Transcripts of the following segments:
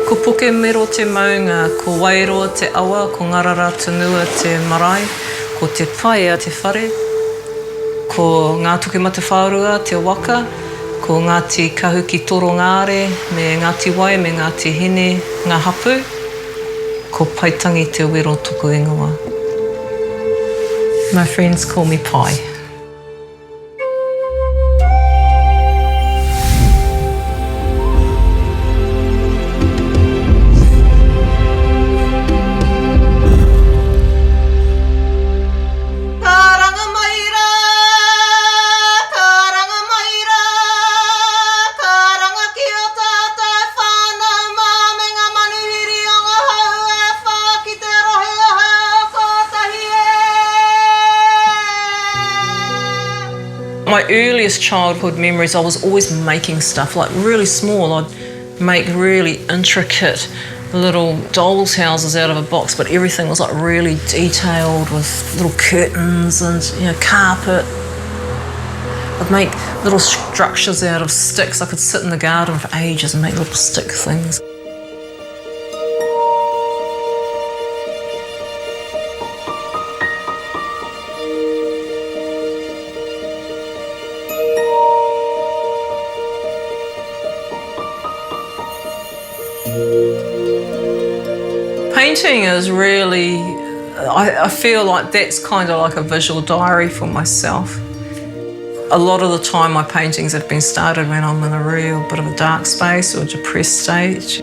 Ko puke mero te maunga, ko wairoa te awa, ko ngarara tunua te marae, ko te paia te whare, ko ngā tuku mata whārua te waka, ko Ngāti Kahuki Toro Ngāre, me Ngāti Wai, me Ngāti Hine, ngā hapu, ko Paitangi te wero tuku ingoa. My friends call me Pai. My earliest childhood memories, I was always making stuff, like really small. I'd make really intricate little doll's houses out of a box, but everything was like really detailed with little curtains and, you know, carpet. I'd make little structures out of sticks. I could sit in the garden for ages and make little stick things. Painting is really, I feel like that's kind of like a visual diary for myself. A lot of the time my paintings have been started when I'm in a real bit of a dark space or depressed stage.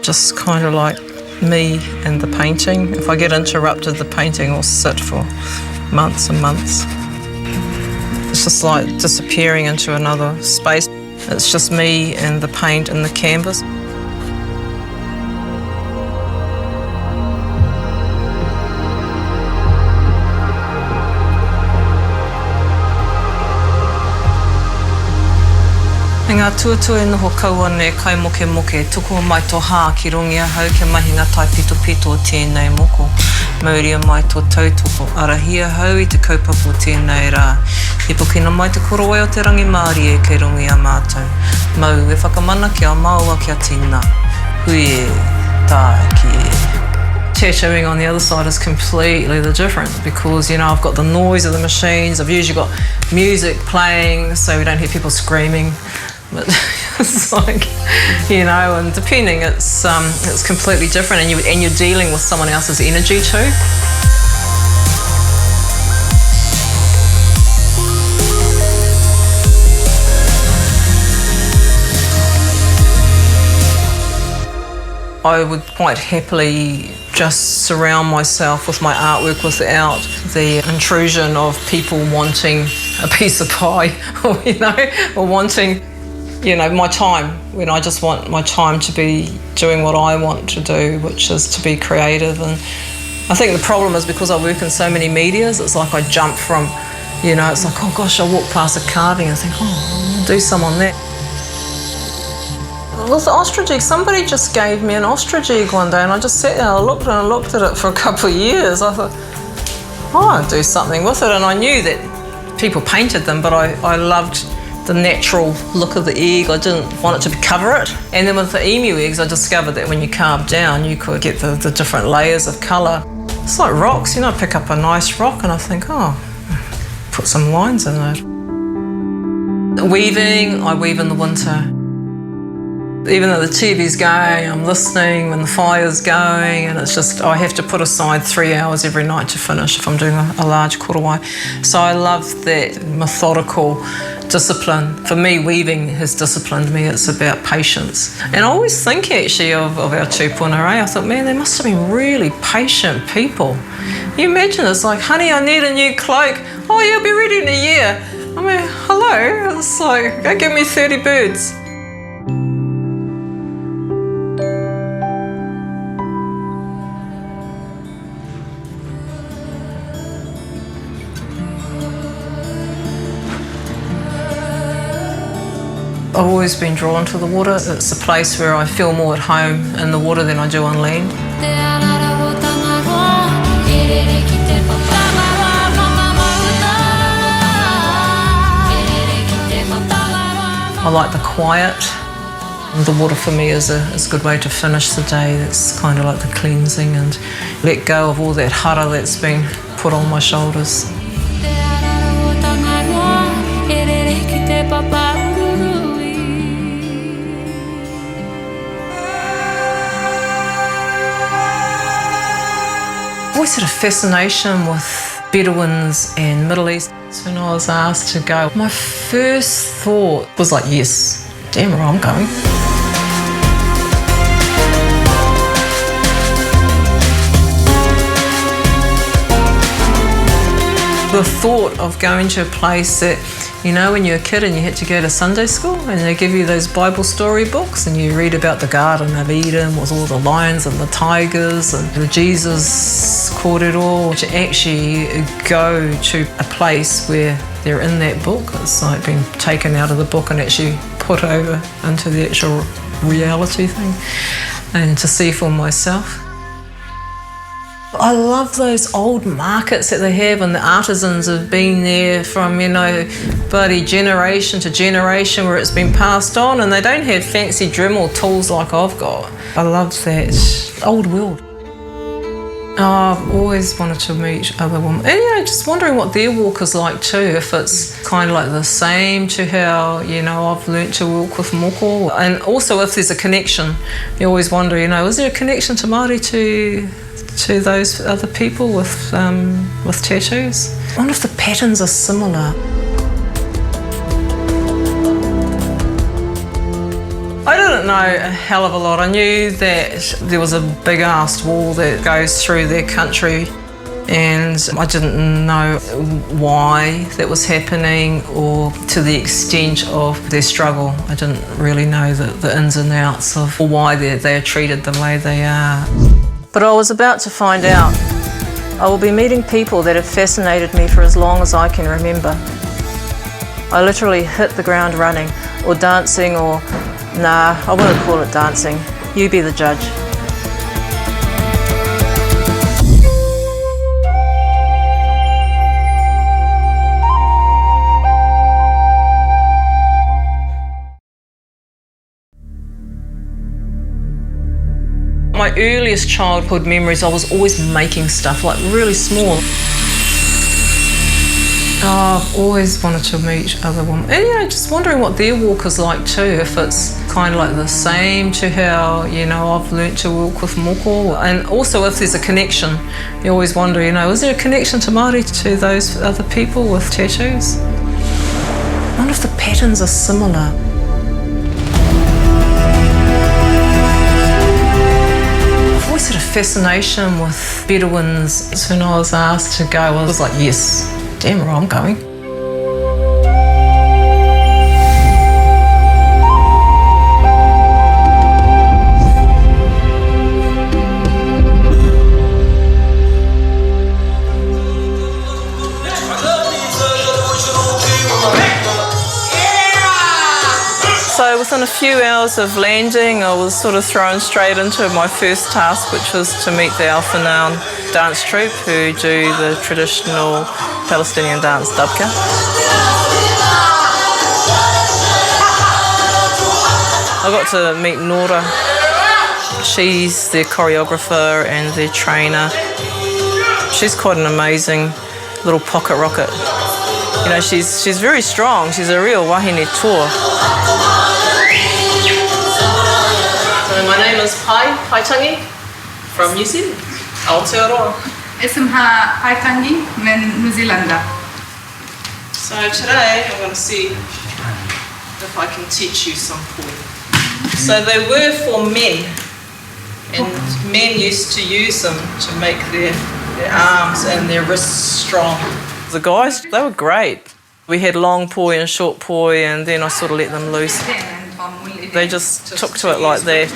Just kind of like me and the painting. If I get interrupted, the painting will sit for months and months. It's just like disappearing into another space. It's just me and the paint and the canvas. Ngā tuatua e noho kaua ne kai moke moke, tuku mai tō hā ki rongi ahau ke mahinga tai pito pito o tēnei moko. Mauria mai tō tautoko, arahia hau i te kaupapa o tēnei rā. He pokina mai te korowai o te rangi Maori e kei rongi a mātou. Mau e whakamana kia maua kia tina. Hui e, tā ki e. Tattooing on the other side is completely the different because, you know, I've got the noise of the machines, I've usually got music playing so we don't hear people screaming. But it's like, you know, and depending, it's completely different, and you're dealing with someone else's energy too. I would quite happily just surround myself with my artwork without the intrusion of people wanting a piece of pie, or, you know, or wanting, you know, my time, when I just want my time to be doing what I want to do, which is to be creative. And I think the problem is because I work in so many medias, it's like I jump from, you know, it's like, oh gosh, I walk past a carving and think, oh, I'll do some on that. With the ostrich egg, somebody just gave me an ostrich egg one day and I just sat there and I looked at it for a couple of years. I thought, oh, I'll do something with it. And I knew that people painted them, but I loved the natural look of the egg. I didn't want it to cover it. And then with the emu eggs, I discovered that when you carve down, you could get the different layers of colour. It's like rocks, you know, I pick up a nice rock and I think, oh, put some lines in it. Weaving, I weave in the winter. Even though the TV's going, I'm listening when the fire's going, and it's just, I have to put aside 3 hours every night to finish if I'm doing a large korowai. So I love that methodical discipline. For me, weaving has disciplined me. It's about patience. And I always think actually of our tūpuna, eh? I thought, man, they must have been really patient people. You imagine it's like, honey, I need a new cloak. Oh, you'll be ready in a year. I mean, hello? It's like, go give me 30 birds. I've always been drawn to the water. It's a place where I feel more at home in the water than I do on land. I like the quiet. The water for me is a good way to finish the day. It's kind of like the cleansing and let go of all that hara that's been put on my shoulders. I've always had a fascination with Bedouins and Middle East. So when I was asked to go, my first thought was like, yes, damn right, I'm going. The thought of going to a place that, you know, when you're a kid and you had to go to Sunday school and they give you those Bible story books and you read about the Garden of Eden with all the lions and the tigers and the Jesus corridor, to actually go to a place where they're in that book, it's like being taken out of the book and actually put over into the actual reality thing, and to see for myself. I love those old markets that they have, and the artisans have been there from, you know, bloody generation to generation where it's been passed on, and they don't have fancy Dremel tools like I've got. I love that old world. Oh, I've always wanted to meet other women. And, you know, just wondering what their walk is like too, if it's kind of like the same to how, you know, I've learnt to walk with Moko. And also if there's a connection, you always wonder, you know, is there a connection to Maori to those other people with tattoos? I wonder if the patterns are similar. I didn't know a hell of a lot. I knew that there was a big ass wall that goes through their country, and I didn't know why that was happening or to the extent of their struggle. I didn't really know the ins and outs of why they are treated the way they are. But I was about to find out. I will be meeting people that have fascinated me for as long as I can remember. I literally hit the ground running, or dancing, or nah, I wouldn't call it dancing. You be the judge. My earliest childhood memories, I was always making stuff, like really small. Oh, I've always wanted to meet other women. And, you know, just wondering what their walk is like too, if it's kind of like the same to how, you know, I've learnt to walk with Moko. And also if there's a connection, you always wonder, you know, is there a connection to Maori to those other people with tattoos? I wonder if the patterns are similar. I've always had a fascination with Bedouins. So when I was asked to go, I was like, yes, damn right, I'm going. So within a few hours of landing, I was sort of thrown straight into my first task, which was to meet the Alpha dance troupe who do the traditional Palestinian dance dabka. I got to meet Nora. She's their choreographer and their trainer. She's quite an amazing little pocket rocket. You know, she's very strong. She's a real wahine tour. So my name is Paitangi from New Zealand, Aotearoa. اسمها Paitangi من نيوزيلندا. So today I'm going to see if I can teach you some poi. So they were for men, and men used to use them to make their arms and their wrists strong. The guys, they were great. We had long poi and short poi, and then I sort of let them loose. They just took to it like that.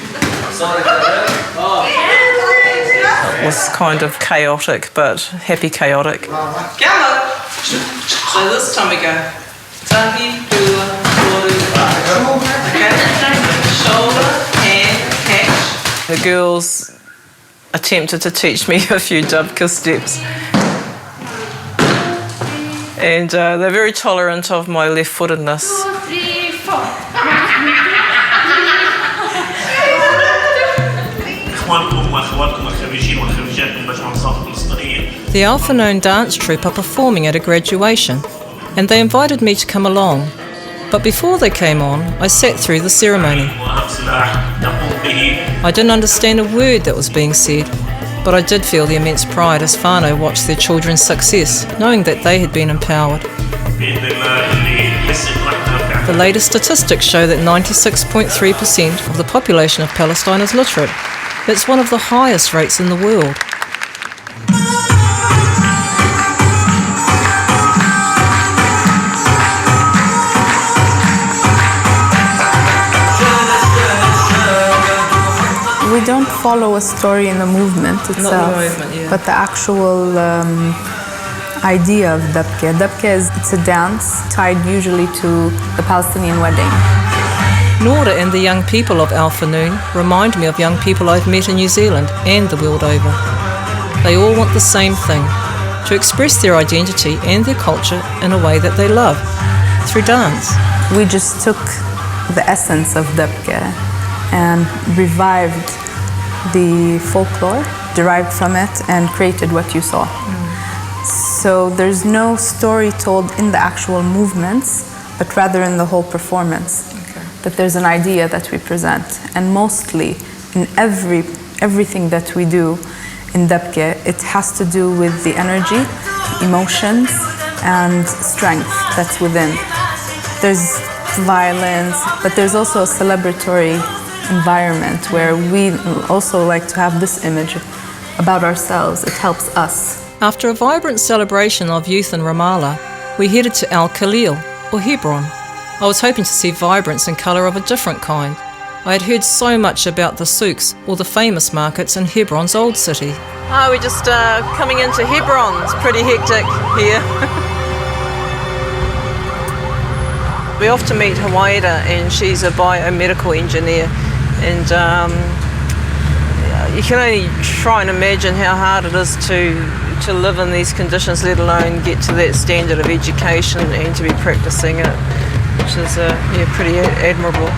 It was kind of chaotic, but happy chaotic. So this time we go. Tahi, hua, toru, okay? Shoulder, hand, catch. The girls attempted to teach me a few dabka steps. And they're very tolerant of my left-footedness. 2, 3, 4. The Alpha-known dance troupe are performing at a graduation, and they invited me to come along. But before they came on, I sat through the ceremony. I didn't understand a word that was being said, but I did feel the immense pride as whānau watched their children's success, knowing that they had been empowered. The latest statistics show that 96.3% of the population of Palestine is literate. It's one of the highest rates in the world. We don't follow a story in the movement itself, Not the movement, yeah. but the actual idea of dabke. Dabke it's a dance tied usually to the Palestinian wedding. Nora and the young people of Alpha-Noon remind me of young people I've met in New Zealand and the world over. They all want the same thing, to express their identity and their culture in a way that they love, through dance. We just took the essence of dabke and revived the folklore, derived from it, and created what you saw. So there's no story told in the actual movements, but rather in the whole performance. Okay. That there's an idea that we present, and mostly in everything that we do in dabke, it has to do with the energy, emotions, and strength that's within. There's violence, but there's also a celebratory environment where we also like to have this image about ourselves. It helps us. After a vibrant celebration of youth in Ramallah, we headed to Al Khalil, or Hebron. I was hoping to see vibrance and colour of a different kind. I had heard so much about the souks, or the famous markets in Hebron's old city. We're just coming into Hebron. It's pretty hectic here. We're off to meet Hawaida, and she's a biomedical engineer. And you can only try and imagine how hard it is to live in these conditions, let alone get to that standard of education and to be practicing it, which is pretty admirable.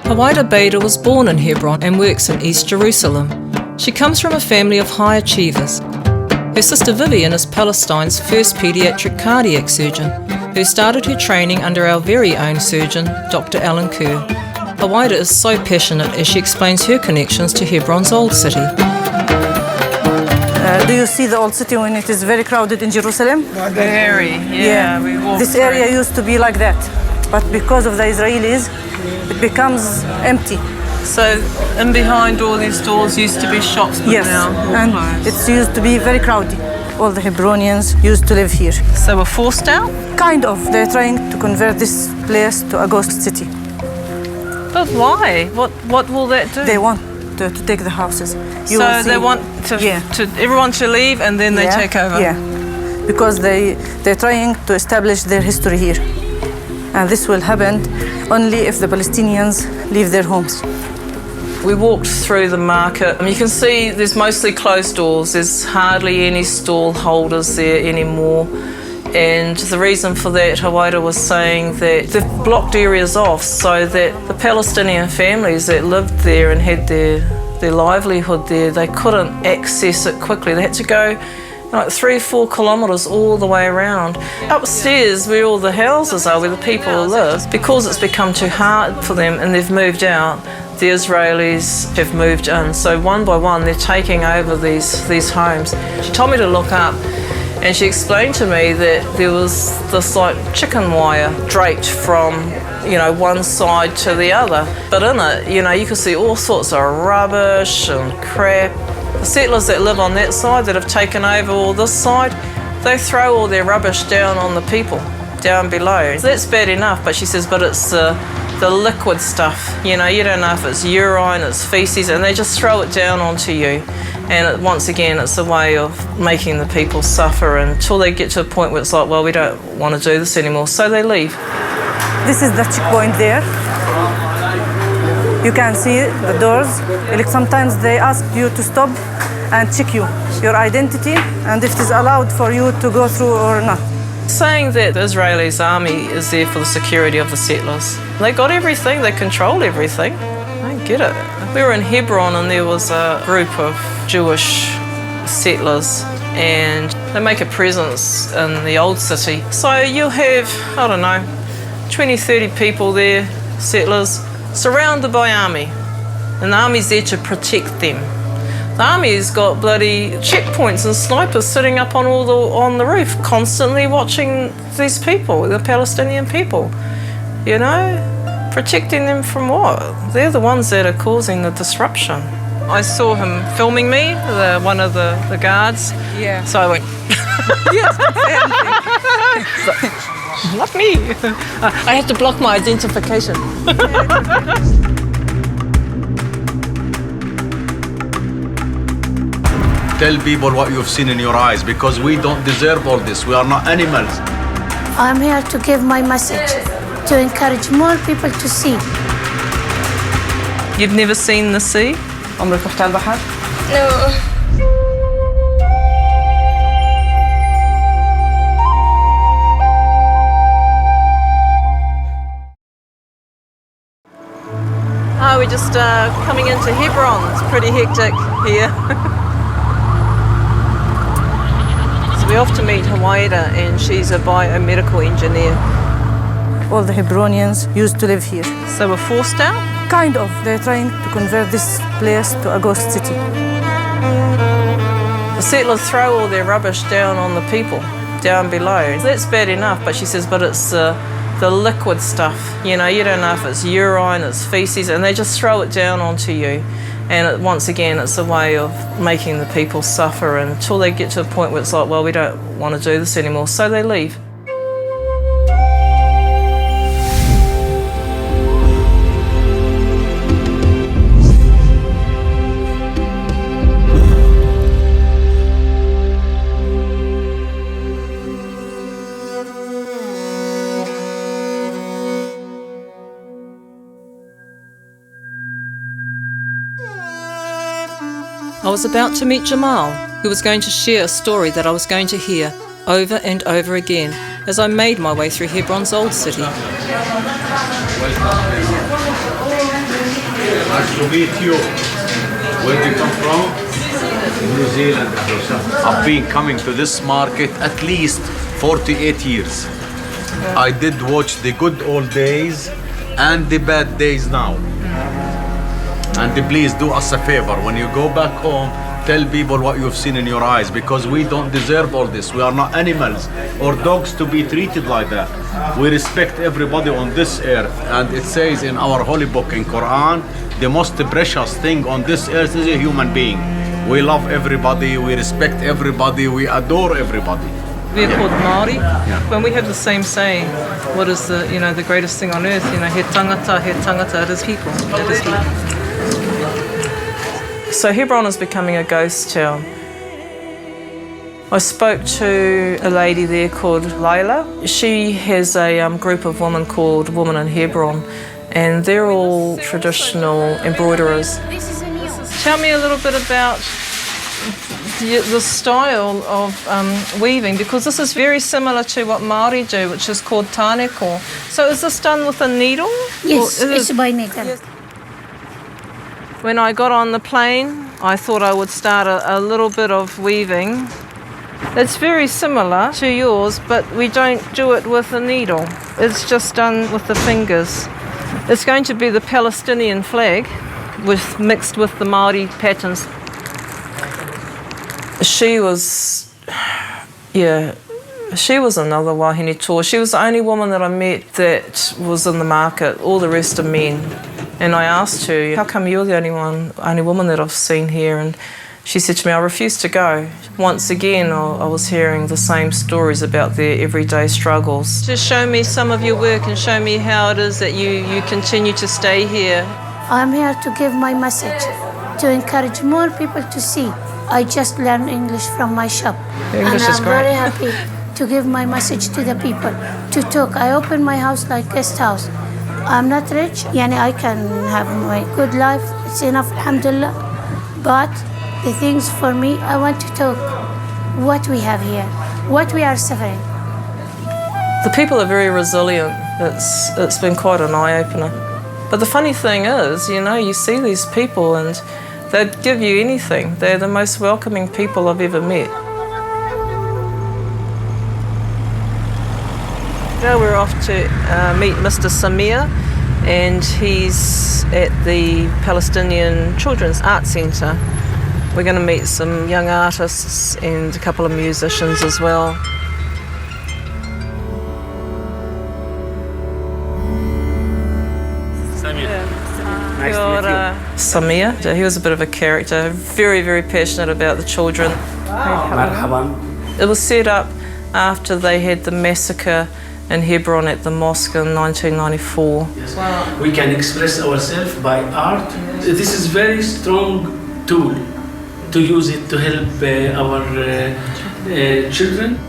Hawaida Bader was born in Hebron and works in East Jerusalem. She comes from a family of high achievers. Her sister Vivian is Palestine's first paediatric cardiac surgeon, who started her training under our very own surgeon, Dr. Alan Kerr. Hawaida is so passionate as she explains her connections to Hebron's old city. Do you see the old city when it is very crowded in Jerusalem? Very, yeah. We walked This through. area used to be like that, but because of the Israelis, it becomes empty. So, in behind all these doors used to be shops, but Yes, now all and closed. it used to be very crowded. All the Hebronians used to live here. So we're forced out? Kind of. They're trying to convert this place to a ghost city. But why? What will that do? They want to take the houses. You So will see. they want to everyone to leave and then they take over? Yeah, because they're trying to establish their history here. And this will happen only if the Palestinians leave their homes. We walked through the market. You can see there's mostly closed doors. There's hardly any stall holders there anymore. And the reason for that, Hawaida was saying that they've blocked areas off so that the Palestinian families that lived there and had their livelihood there, they couldn't access it quickly. They had to go like 3-4 kilometres all the way around. Upstairs, where all the houses are, where the people live, because it's become too hard for them and they've moved out, the Israelis have moved in. So one by one, they're taking over these homes. She told me to look up, and she explained to me that there was this like chicken wire draped from, one side to the other. But in it, you can see all sorts of rubbish and crap. The settlers that live on that side that have taken over all this side, they throw all their rubbish down on the people down below. So that's bad enough, but she says, but it's the liquid stuff. You don't know if it's urine, it's feces, and they just throw it down onto you. And once again, it's a way of making the people suffer until they get to a point where it's like, well, we don't want to do this anymore, so they leave. This is the checkpoint there. You can see the doors. Like sometimes they ask you to stop and check your identity and if it is allowed for you to go through or not. Saying that the Israelis army is there for the security of the settlers. They got everything, they control everything. I don't get it. We were in Hebron and there was a group of Jewish settlers and they make a presence in the old city. So you'll have, I don't know, 20, 30 people there, settlers, surrounded by army. And the army's there to protect them. The army's got bloody checkpoints and snipers sitting up on the roof, constantly watching these people, the Palestinian people. You know, protecting them from what? They're the ones that are causing the disruption. I saw him filming me, one of the guards. Yeah. So I went, Yes, not me. I had to block my identification. Tell people what you've seen in your eyes, because we don't deserve all this. We are not animals. I'm here to give my message, to encourage more people to see. You've never seen the sea? عمرك رحت على البحر؟ No. Oh, we're just coming into Hebron. It's pretty hectic here. So we're off to meet Hawaida, and she's a biomedical engineer. All the Hebronians used to live here. So we're forced out? Kind of. They're trying to convert this place to a ghost city. The settlers throw all their rubbish down on the people, down below. That's bad enough, but she says, but it's the liquid stuff. You know, you don't know if it's urine, it's feces, and they just throw it down onto you. And once again, it's a way of making the people suffer until they get to a point where it's like, well, we don't want to do this anymore, so they leave. I was about to meet Jamal, who was going to share a story that I was going to hear over and over again as I made my way through Hebron's old city. Nice to meet you. Where do you come from? New Zealand. I've been coming to this market at least 48 years. I did watch the good old days and the bad days now. And please do us a favor, when you go back home, tell people what you've seen in your eyes, because we don't deserve all this. We are not animals or dogs to be treated like that. We respect everybody on this earth, and it says in our holy book in Quran, the most precious thing on this earth is a human being. We love everybody, we respect everybody, we adore everybody. We're called Maori. When we have the same saying, what is the greatest thing on earth? He tangata, it is people. It is people. So Hebron is becoming a ghost town. I spoke to a lady there called Layla. She has a group of women called Women in Hebron, and they're all traditional embroiderers. Tell me a little bit about the style of weaving, because this is very similar to what Maori do, which is called tāneko. So is this done with a needle? Yes, it's by needle. Yes. When I got on the plane, I thought I would start a little bit of weaving. It's very similar to yours, but we don't do it with a needle. It's just done with the fingers. It's going to be the Palestinian flag mixed with the Maori patterns. She was another wahine tour. She was the only woman that I met that was in the market. All the rest are men. And I asked her, how come you're the only woman that I've seen here? And she said to me, I refuse to go. Once again, I was hearing the same stories about their everyday struggles. Just show me some of your work and show me how it is that you continue to stay here. I'm here to give my message, to encourage more people to see. I just learned English from my shop. Your English is great. I'm very happy to give my message to the people, to talk. I open my house like guest house. I'm not rich, I can have my good life, it's enough, alhamdulillah. But the things for me, I want to talk what we have here, what we are suffering. The people are very resilient. It's been quite an eye-opener. But the funny thing is, you know, you see these people and they'd give you anything. They're the most welcoming people I've ever met. Now we're off to meet Mr. Samir, and he's at the Palestinian Children's Art Centre. We're going to meet some young artists and a couple of musicians as well. Nice to meet you. Samir, he was a bit of a character, very, very passionate about the children. Marhaban. It was set up after they had the massacre in Hebron at the mosque in 1994. Yes. We can express ourselves by art. This is very strong tool to use it to help our children.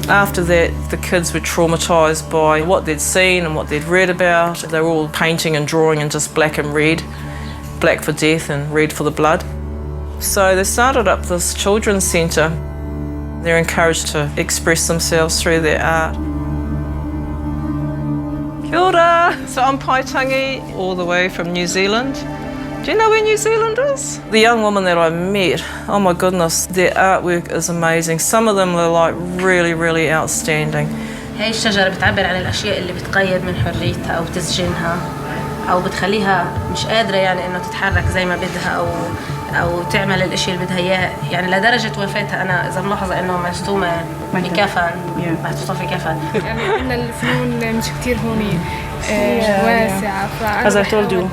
After that, the kids were traumatised by what they'd seen and what they'd read about. They were all painting and drawing in just black and red, black for death and red for the blood. So they started up this children's centre. They're encouraged to express themselves through their art. Kia ora! So I'm Paitangi, all the way from New Zealand. Do you know where New Zealand is? The young woman that I met, oh my goodness, their artwork is amazing. Some of them are like really, really outstanding. هاي الشجرة بتعبر عن الأشياء اللي بتقيد من حريتها أو تسجنها أو بتخليها مش قادرة يعني إنه تتحرك زي ما بدها أو تعمل الإشي اللي بدها إياه يعني لدرجة وفاتها أنا إذا ملاحظة إنه مرسومة بكفن محطوطة في كفن. يعني عندنا الفنون مش كتير هون واسعة As I told you.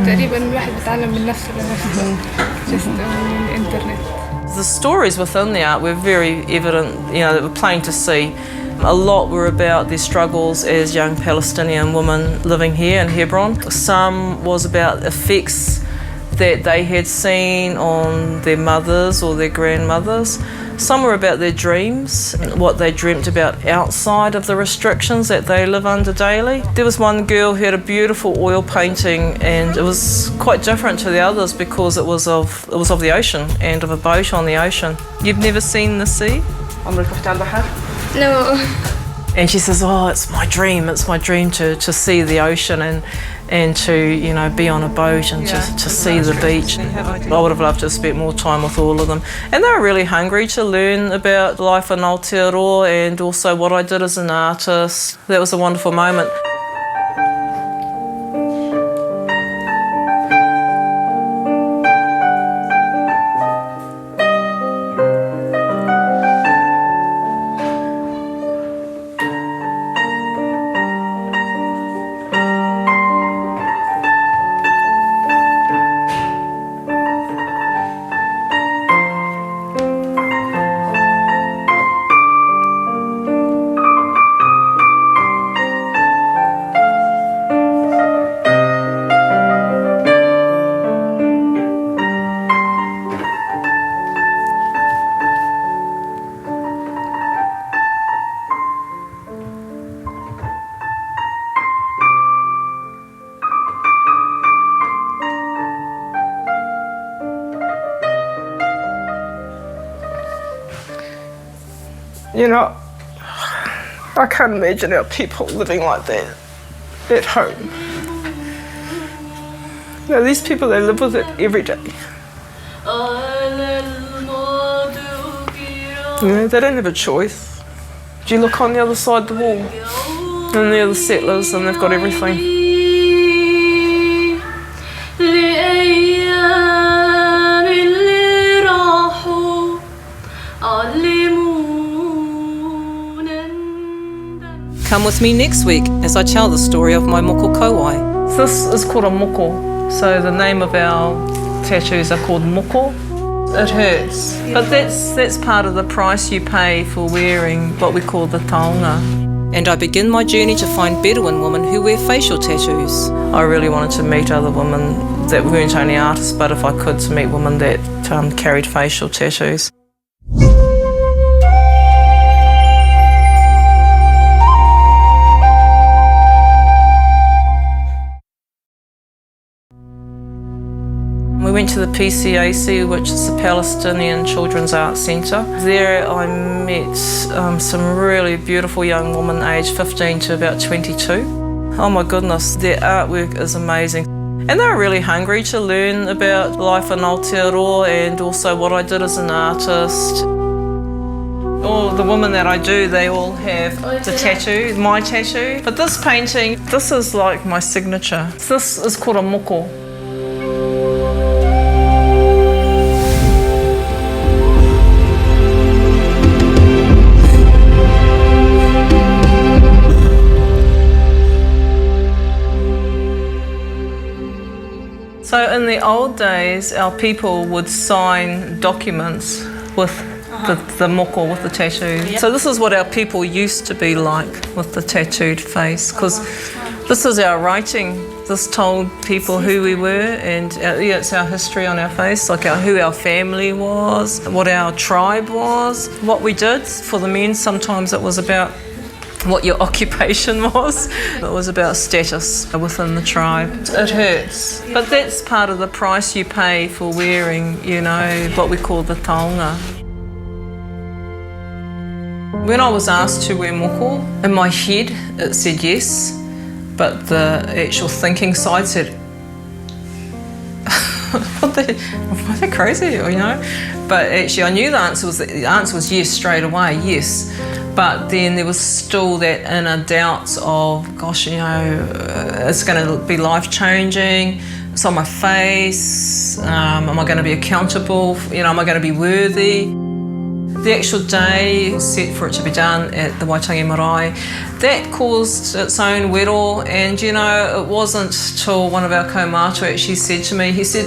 تقريبا الواحد بيتعلم من نفسه لنفسه just من الإنترنت. The stories within the art were very evident, you know, they were plain to see. A lot were about their struggles as young Palestinian women living here in Hebron. Some was about effects that they had seen on their mothers or their grandmothers. Some were about their dreams, what they dreamt about outside of the restrictions that they live under daily. There was one girl who had a beautiful oil painting, and it was quite different to the others because it was of the ocean and of a boat on the ocean. You've never seen the sea? No. And she says, oh, it's my dream to see the ocean and to, you know, be on a boat and to see the beach. I would have loved to have spent more time with all of them. And they were really hungry to learn about life in Aotearoa and also what I did as an artist. That was a wonderful moment. You know, I can't imagine our people living like that at home. You know, these people, they live with it every day. You know, they don't have a choice. Do you look on the other side of the wall? And they're the settlers and they've got everything. Come with me next week as I tell the story of my Moko Kauai. This is called a Moko. So the name of our tattoos are called Moko. It hurts, but that's part of the price you pay for wearing what we call the taonga. And I begin my journey to find Bedouin women who wear facial tattoos. I really wanted to meet other women that weren't only artists, but if I could, to meet women that carried facial tattoos. We went to the PCAC, which is the Palestinian Children's Art Centre. There I met some really beautiful young women aged 15 to about 22. Oh my goodness, their artwork is amazing. And they were really hungry to learn about life in Aotearoa and also what I did as an artist. All the women that I do, they all have the tattoo, my tattoo. But this painting, this is like my signature. This is called a Moko. So in the old days, our people would sign documents with the moko, with the tattoo. Yep. So this is what our people used to be like with the tattooed face, because this is our writing. This told people who we were, and it's our history on our face, like who our family was, what our tribe was, what we did. For the men, sometimes it was about what your occupation was. It was about status within the tribe. It hurts, but that's part of the price you pay for wearing, you know, what we call the taonga. When I was asked to wear moko, in my head it said yes, but the actual thinking side said, are they crazy, you know? But actually I knew the answer was yes straight away, yes. But then there was still that inner doubts of, gosh, you know, it's going to be life-changing. It's on my face. Am I going to be accountable? You know, am I going to be worthy? The actual day set for it to be done at the Waitangi Marae, that caused its own wero. And, you know, it wasn't till one of our kaumātua actually said to me, he said,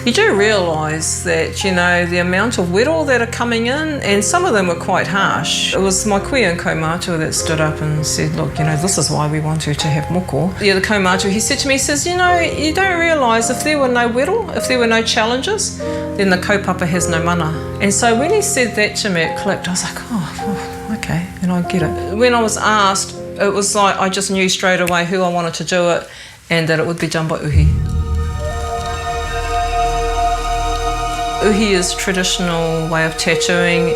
you do realise that, you know, the amount of wero that are coming in, and some of them were quite harsh. It was my kuia and kaumātua that stood up and said, look, you know, this is why we want you to have moko. The other kaumātua, he said to me, he says, you know, you don't realise if there were no wero, if there were no challenges, then the kaupapa has no mana. And so when he said that to me, it clicked. I was like, oh, okay, and I get it. When I was asked, it was like I just knew straight away who I wanted to do it and that it would be done by uhi. Uhi is a traditional way of tattooing.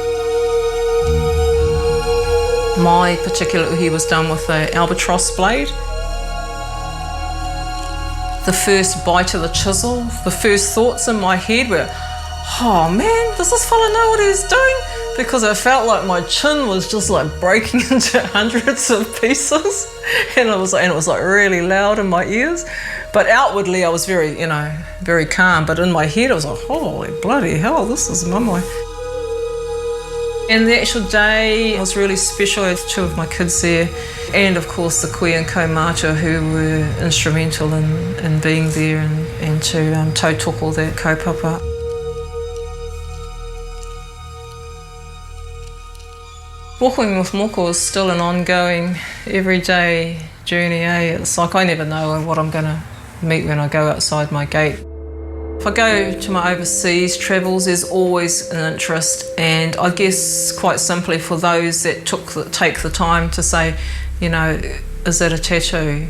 My particular uhi was done with an albatross blade. The first bite of the chisel, the first thoughts in my head were, oh man, does this fella know what he's doing? Because I felt like my chin was just like breaking into hundreds of pieces, and it was like really loud in my ears. But outwardly I was very, you know, very calm, but in my head I was like, holy bloody hell, this is mummy. And the actual day was really special. I had two of my kids there, and of course the kuia and kaumātua who were instrumental in being there and to tautoko that kaupapa. Walking with moko is still an ongoing, everyday journey, eh? It's like I never know what I'm going to meet when I go outside my gate. If I go to my overseas travels, there's always an interest, and I guess quite simply for those that take the time to say, you know, is that a tattoo?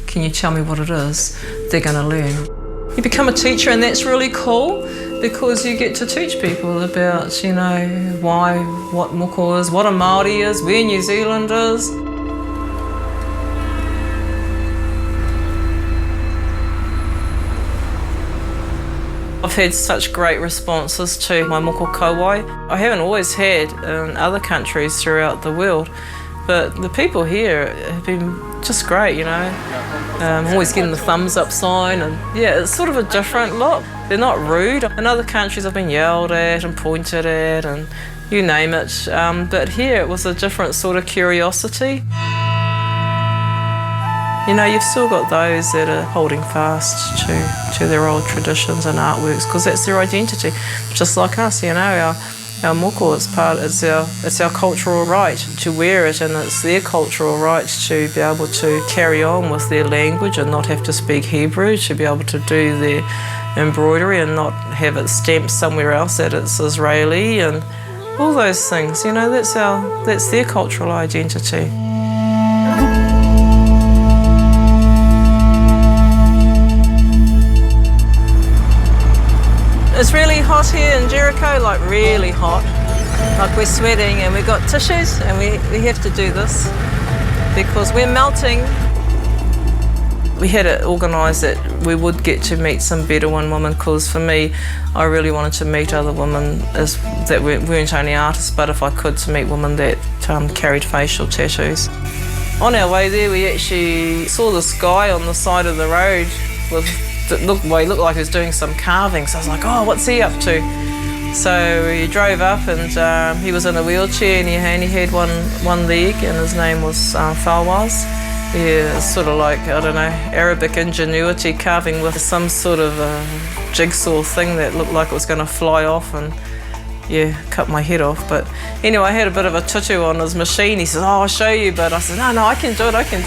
Can you tell me what it is? They're going to learn. You become a teacher, and that's really cool because you get to teach people about, you know, what moko is, what a Maori is, where New Zealand is. I've had such great responses to my moko kauai. I haven't always had in other countries throughout the world, but the people here have been just great, you know. Always getting the thumbs up sign, and yeah, it's sort of a different look. They're not rude. In other countries I've been yelled at and pointed at and you name it, but here it was a different sort of curiosity. You know, you've still got those that are holding fast to their old traditions and artworks because that's their identity. Just like us, you know, our moko it's our cultural right to wear it, and it's their cultural right to be able to carry on with their language and not have to speak Hebrew, to be able to do their embroidery and not have it stamped somewhere else that it's Israeli and all those things. You know, that's their cultural identity. It's really hot here in Jericho, like really hot. Like we're sweating and we've got tissues and we have to do this because we're melting We had it organised that we would get to meet some Bedouin women, because for me, I really wanted to meet other women that weren't only artists, but if I could, to meet women that carried facial tattoos. On our way there, we actually saw this guy on the side of the road he looked like he was doing some carving. So I was like, oh, what's he up to? So we drove up, and he was in a wheelchair, and he only had one leg, and his name was Fawaz. Yeah, it's sort of like, I don't know, Arabic ingenuity, carving with some sort of jigsaw thing that looked like it was going to fly off and, yeah, cut my head off. But anyway, I had a bit of a tutu on his machine. He said, oh, I'll show you. But I said, no, I can do it. I think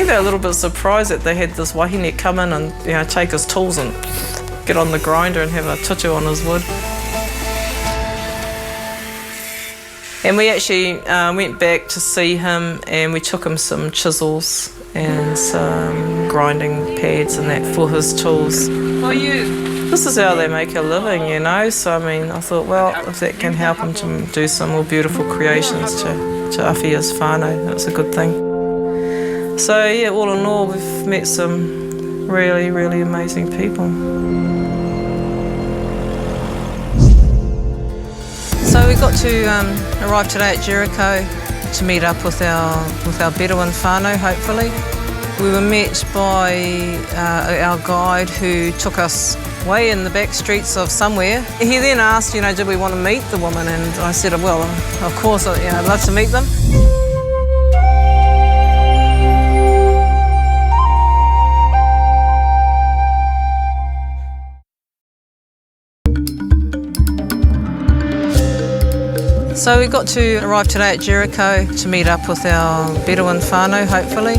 they were a little bit surprised that they had this wahine come in and, you know, take his tools and get on the grinder and have a tutu on his wood. And we actually went back to see him, and we took him some chisels and some grinding pads and that for his tools. This is how they make a living, you know. So I mean, I thought, well, if that can help him to do some more beautiful creations to awhi his whānau, that's a good thing. So yeah, all in all, we've met some really, really amazing people. So we got to arrive today at Jericho to meet up with our Bedouin whānau, hopefully. We were met by our guide, who took us way in the back streets of somewhere. He then asked, you know, did we want to meet the woman? And I said, well, of course, you know, I'd love to meet them. So we got to arrive today at Jericho to meet up with our Bedouin whānau, hopefully.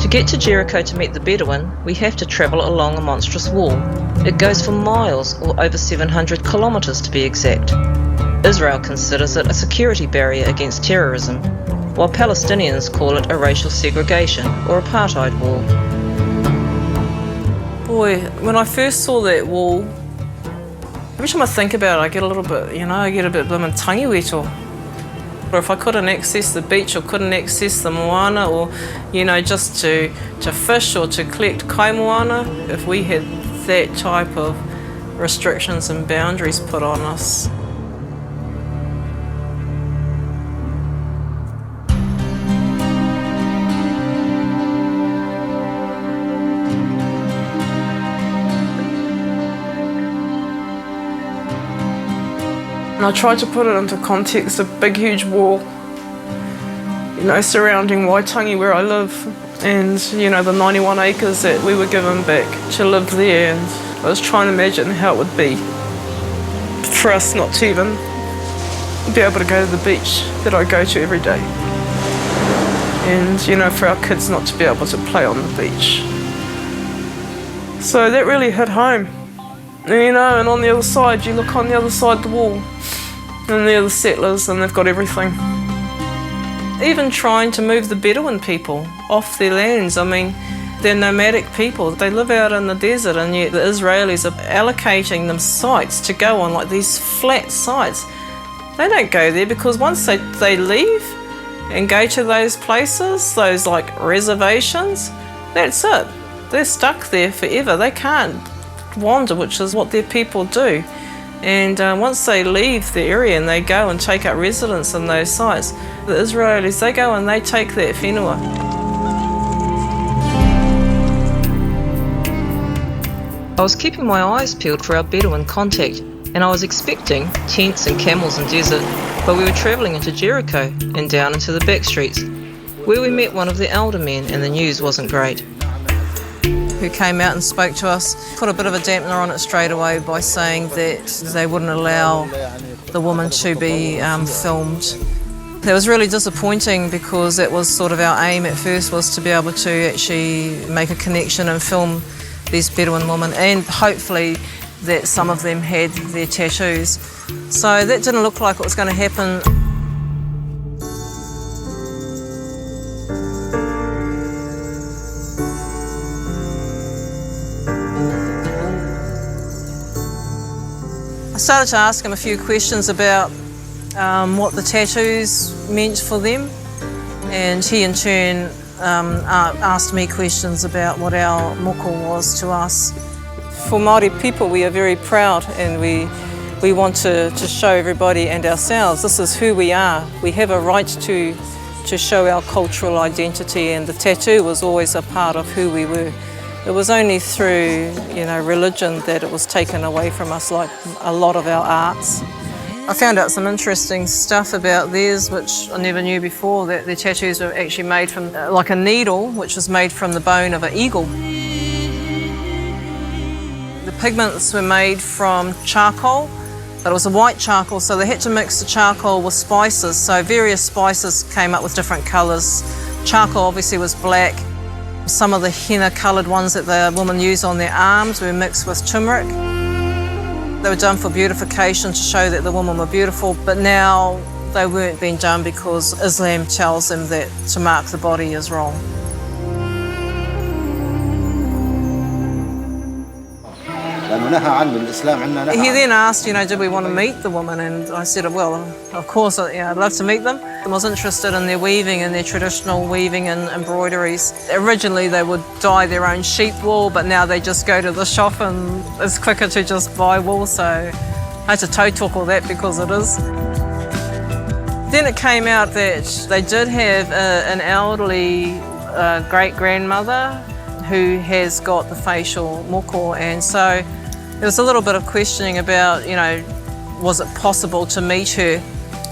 To get to Jericho to meet the Bedouin, we have to travel along a monstrous wall. It goes for miles, or over 700 kilometres to be exact. Israel considers it a security barrier against terrorism, while Palestinians call it a racial segregation or apartheid wall. Boy, when I first saw that wall, every time I think about it, I get a little bit, you know, I get a bit blimmin' tangi weto. Or if I couldn't access the beach or couldn't access the moana, or, you know, just to fish or to collect kai moana, if we had that type of restrictions and boundaries put on us. And I tried to put it into context, a big huge wall, you know, surrounding Waitangi where I live, and, you know, the 91 acres that we were given back to live there. And I was trying to imagine how it would be for us not to even be able to go to the beach that I go to every day. And, you know, for our kids not to be able to play on the beach. So that really hit home. And, you know, and on the other side, you look on the other side of the wall, and they're the settlers, and they've got everything. Even trying to move the Bedouin people off their lands. I mean, they're nomadic people. They live out in the desert, and yet the Israelis are allocating them sites to go on, like these flat sites. They don't go there, because once they leave and go to those places, those like reservations, that's it. They're stuck there forever. They can't wander, which is what their people do. And once they leave the area and they go and take up residence in those sites, the Israelis, they go and they take that whenua. I was keeping my eyes peeled for our Bedouin contact, and I was expecting tents and camels and desert, but we were travelling into Jericho and down into the back streets, where we met one of the elder men, and the news wasn't great. Who came out and spoke to us, put a bit of a dampener on it straight away by saying that they wouldn't allow the woman to be filmed. It was really disappointing, because that was sort of our aim at first, was to be able to actually make a connection and film these Bedouin women, and hopefully that some of them had their tattoos. So that didn't look like it was going to happen. started to ask him a few questions about what the tattoos meant for them, and he in turn asked me questions about what our moko was to us. For Māori people, we are very proud, and we want to show everybody and ourselves this is who we are. We have a right to show our cultural identity, and the tattoo was always a part of who we were. It was only through, religion that it was taken away from us, like a lot of our arts. I found out some interesting stuff about theirs, which I never knew before, that their tattoos were actually made from like a needle, which was made from the bone of an eagle. The pigments were made from charcoal, but it was a white charcoal, so they had to mix the charcoal with spices. So various spices came up with different colours. Charcoal obviously was black. Some of the henna-coloured ones that the women used on their arms were mixed with turmeric. They were done for beautification to show that the women were beautiful, but now they weren't being done because Islam tells them that to mark the body is wrong. He then asked, did we want to meet the woman? And I said, well, of course, I'd love to meet them. I was interested in their weaving and their traditional weaving and embroideries. Originally, they would dye their own sheep wool, but now they just go to the shop and it's quicker to just buy wool. So I had to toe talk all that because it is. Then it came out that they did have an elderly great-grandmother who has got the facial moko, and so there was a little bit of questioning about, was it possible to meet her?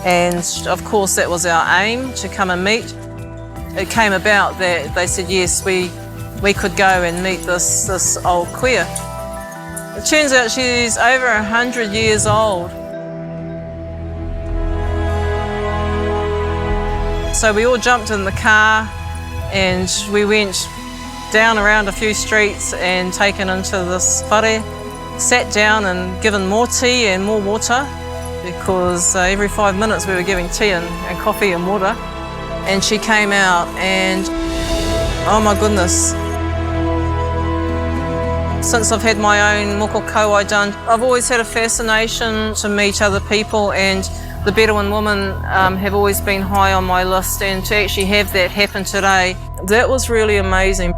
And of course that was our aim, to come and meet. It came about that they said yes, we could go and meet this old queer. It turns out she's over 100 years old. So we all jumped in the car and we went down around a few streets and taken into this whare, sat down and given more tea and more water, because every 5 minutes we were giving tea and coffee and water. And she came out and, oh my goodness, since I've had my own moko kauai done, I've always had a fascination to meet other people, and the Bedouin women have always been high on my list, and to actually have that happen today, that was really amazing.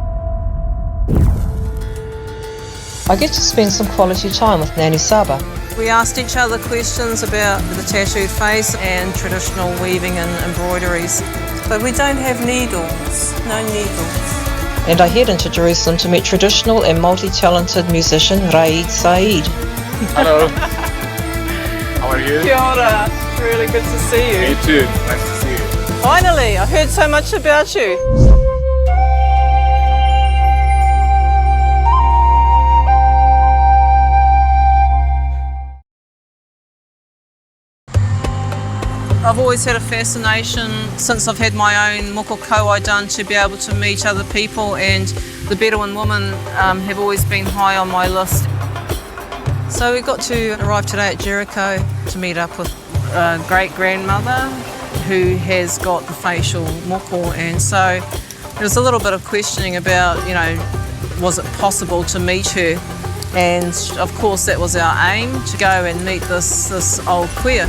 I get to spend some quality time with Nani Saba. We asked each other questions about the tattooed face and traditional weaving and embroideries. But we don't have needles, no needles. And I head into Jerusalem to meet traditional and multi-talented musician Raid Saeed. Hello. How are you? Kia ora. Really good to see you. Me too. Nice to see you. Finally, I heard so much about you. I've always had a fascination since I've had my own moko kauai done to be able to meet other people, and the Bedouin women have always been high on my list. So we got to arrive today at Jericho to meet up with a great-grandmother who has got the facial moko, and so there was a little bit of questioning about, was it possible to meet her? And of course that was our aim, to go and meet this old queer.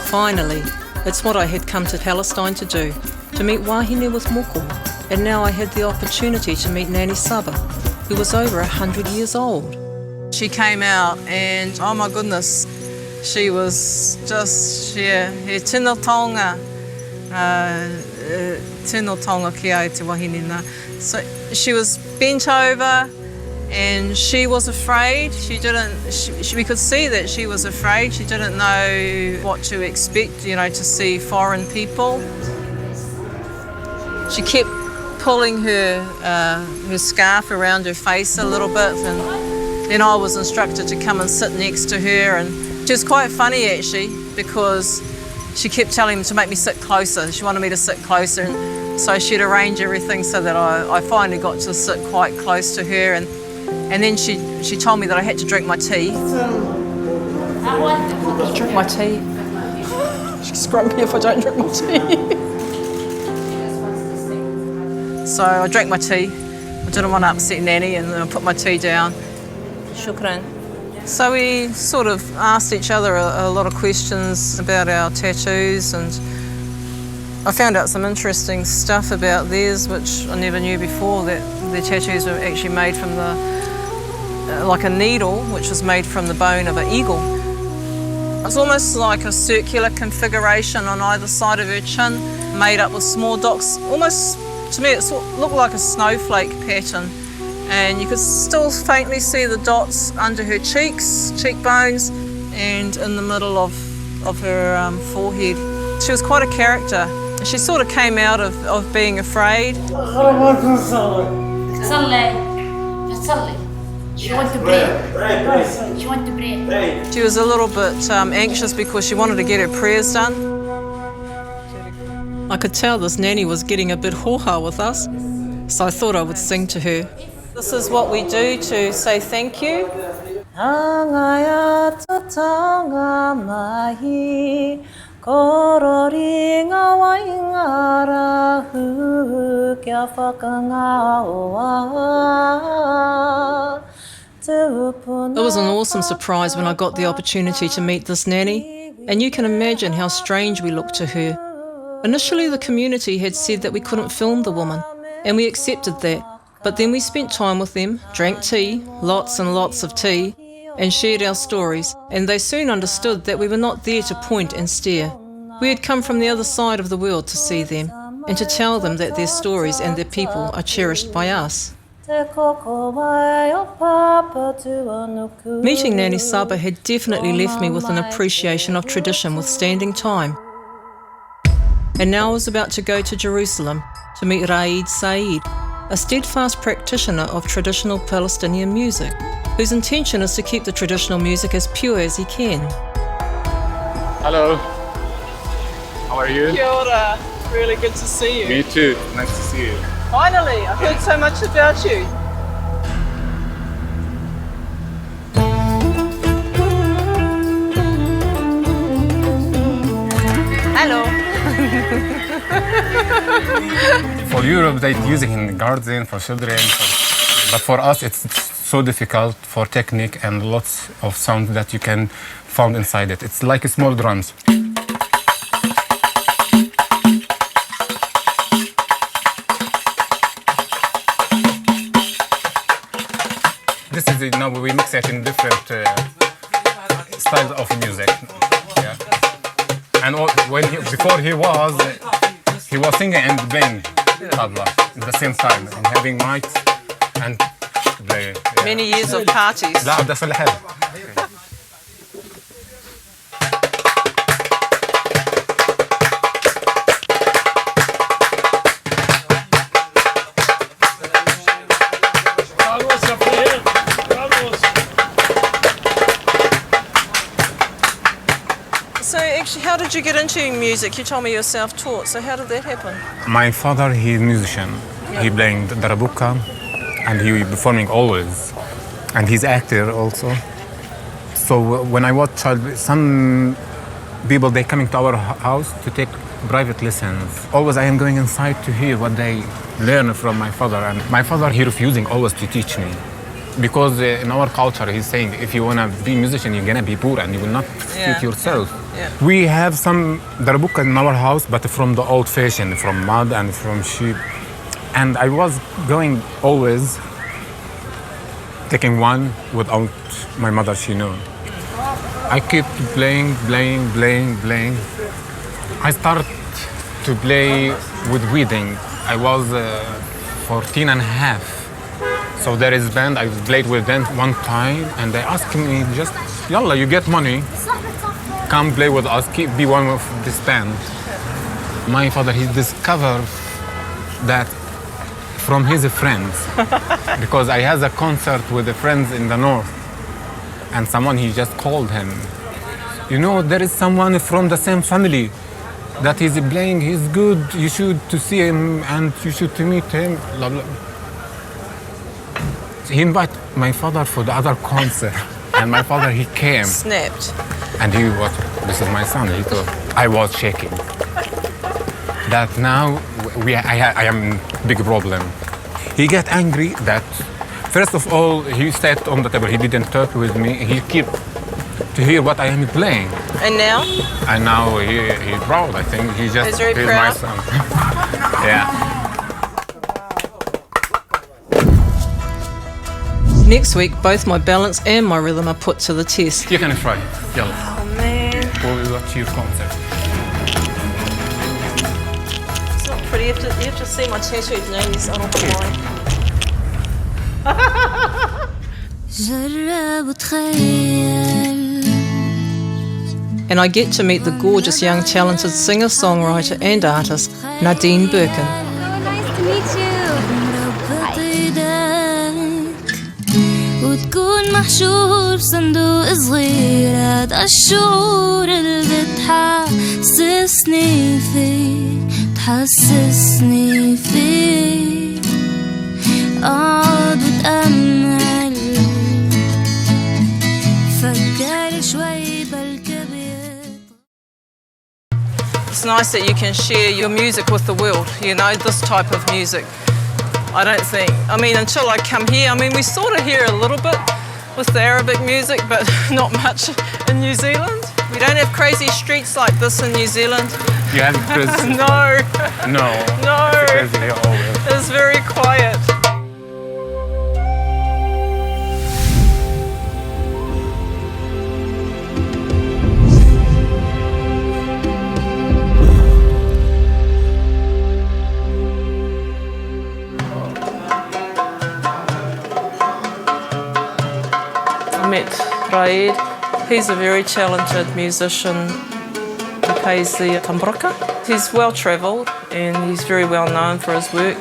Finally, it's what I had come to Palestine to do, to meet wahine with moko, and now I had the opportunity to meet Nani Saba, who was over 100 years old. She came out and, oh my goodness, she was just, he tino taonga ki ai te wahine nā. So she was bent over, and she was afraid. We could see that she was afraid. She didn't know what to expect, to see foreign people. She kept pulling her scarf around her face a little bit, and then I was instructed to come and sit next to her, and she was quite funny actually, because she kept telling me to make me sit closer. She wanted me to sit closer, and so she'd arrange everything so that I finally got to sit quite close to her. And And then she told me that I had to drink my tea. Drink my tea. She's grumpy if I don't drink my tea. So I drank my tea. I didn't want to upset Nanny, and then I put my tea down. Shukran. So we sort of asked each other a lot of questions about our tattoos, and I found out some interesting stuff about theirs, which I never knew before, that their tattoos were actually made from like a needle, which was made from the bone of an eagle. It's almost like a circular configuration on either side of her chin, made up with small dots. Almost, to me, it looked like a snowflake pattern. And you could still faintly see the dots under her cheekbones, and in the middle of her forehead. She was quite a character. She sort of came out of being afraid. She wants to pray. She wants to pray. She was a little bit anxious because she wanted to get her prayers done. I could tell this nanny was getting a bit hoha with us, so I thought I would sing to her. This is what we do to say thank you. It was an awesome surprise when I got the opportunity to meet this nanny, and you can imagine how strange we looked to her. Initially, the community had said that we couldn't film the woman, and we accepted that, but then we spent time with them, drank tea, lots and lots of tea, and shared our stories, and they soon understood that we were not there to point and stare. We had come from the other side of the world to see them, and to tell them that their stories and their people are cherished by us. Meeting Nanny Saba had definitely left me with an appreciation of tradition withstanding time. And now I was about to go to Jerusalem to meet Raid Said, a steadfast practitioner of traditional Palestinian music, whose intention is to keep the traditional music as pure as he can. Hello. How are you? Kia ora. Really good to see you. Me too. Nice to see you. Finally, I've heard so much about you. Hello. For Europe, they use it in the garden, for children, but for us, it's so difficult for technique and lots of sound that you can find inside it. It's like small drums. This is, we mix it in different styles of music. Yeah. And before he was singing and playing tabla at the same time, and having mics and play. Yeah. Many years of parties. لا بدي أصلح هذا. So actually, how did you get into music? You told me you were self-taught, so how did that happen? My father, he's a musician. Yeah. He playing the darabuka, and he performing always. And he's actor also. So when I was child, some people, they coming to our house to take private lessons. Always I am going inside to hear what they learn from my father. And my father, he refusing always to teach me. Because in our culture, he's saying, if you want to be a musician, you're going to be poor and you will not teach yourself. Yeah. We have some darabuka in our house, but from the old fashion, from mud and from sheep. And I was going always, taking one without my mother, she knew. I kept playing. I started to play with wedding. I was 14 and a half. So there is band, I played with them one time, and they asked me just, yalla, you get money, come play with us, be one of this band. My father, he discovered that from his friends, because I had a concert with the friends in the north, and someone, he just called him. You know, there is someone from the same family that is playing, he's good, you should to see him, and you should to meet him, blah, blah. he invited my father for the other concert. And my father, he came. Snapped. And he was, this is my son. He thought, I was shaking. That now I am in big problem. He got angry that, first of all, he sat on the table. He didn't talk with me. He kept to hear what I am playing. And now? And now he's proud, I think. He's very my proud? son. Yeah. Next week, both my balance and my rhythm are put to the test. You can try. Yalla. Oh man. We'll watch your concert. It's not pretty. You have to see my tattooed knees. I don't know why. And I get to meet the gorgeous young talented singer-songwriter and artist Nadine Birkin. Nice to meet you. وتكون محشور بصندوق صغير هذا الشعور اللي بتحسسني فيه تحسسني فيه أقعد وتأمل فكر شوي بالكبير. It's nice that you can share your music with the world, you know, this type of music. I don't think, until I come here, we sort of hear a little bit with the Arabic music, but not much in New Zealand. We don't have crazy streets like this in New Zealand. You have crazy? No. No. No. It's crazy here always. It's very quiet. Met Raed. He's a very talented musician. He plays the tambroka. He's well travelled and he's very well known for his work.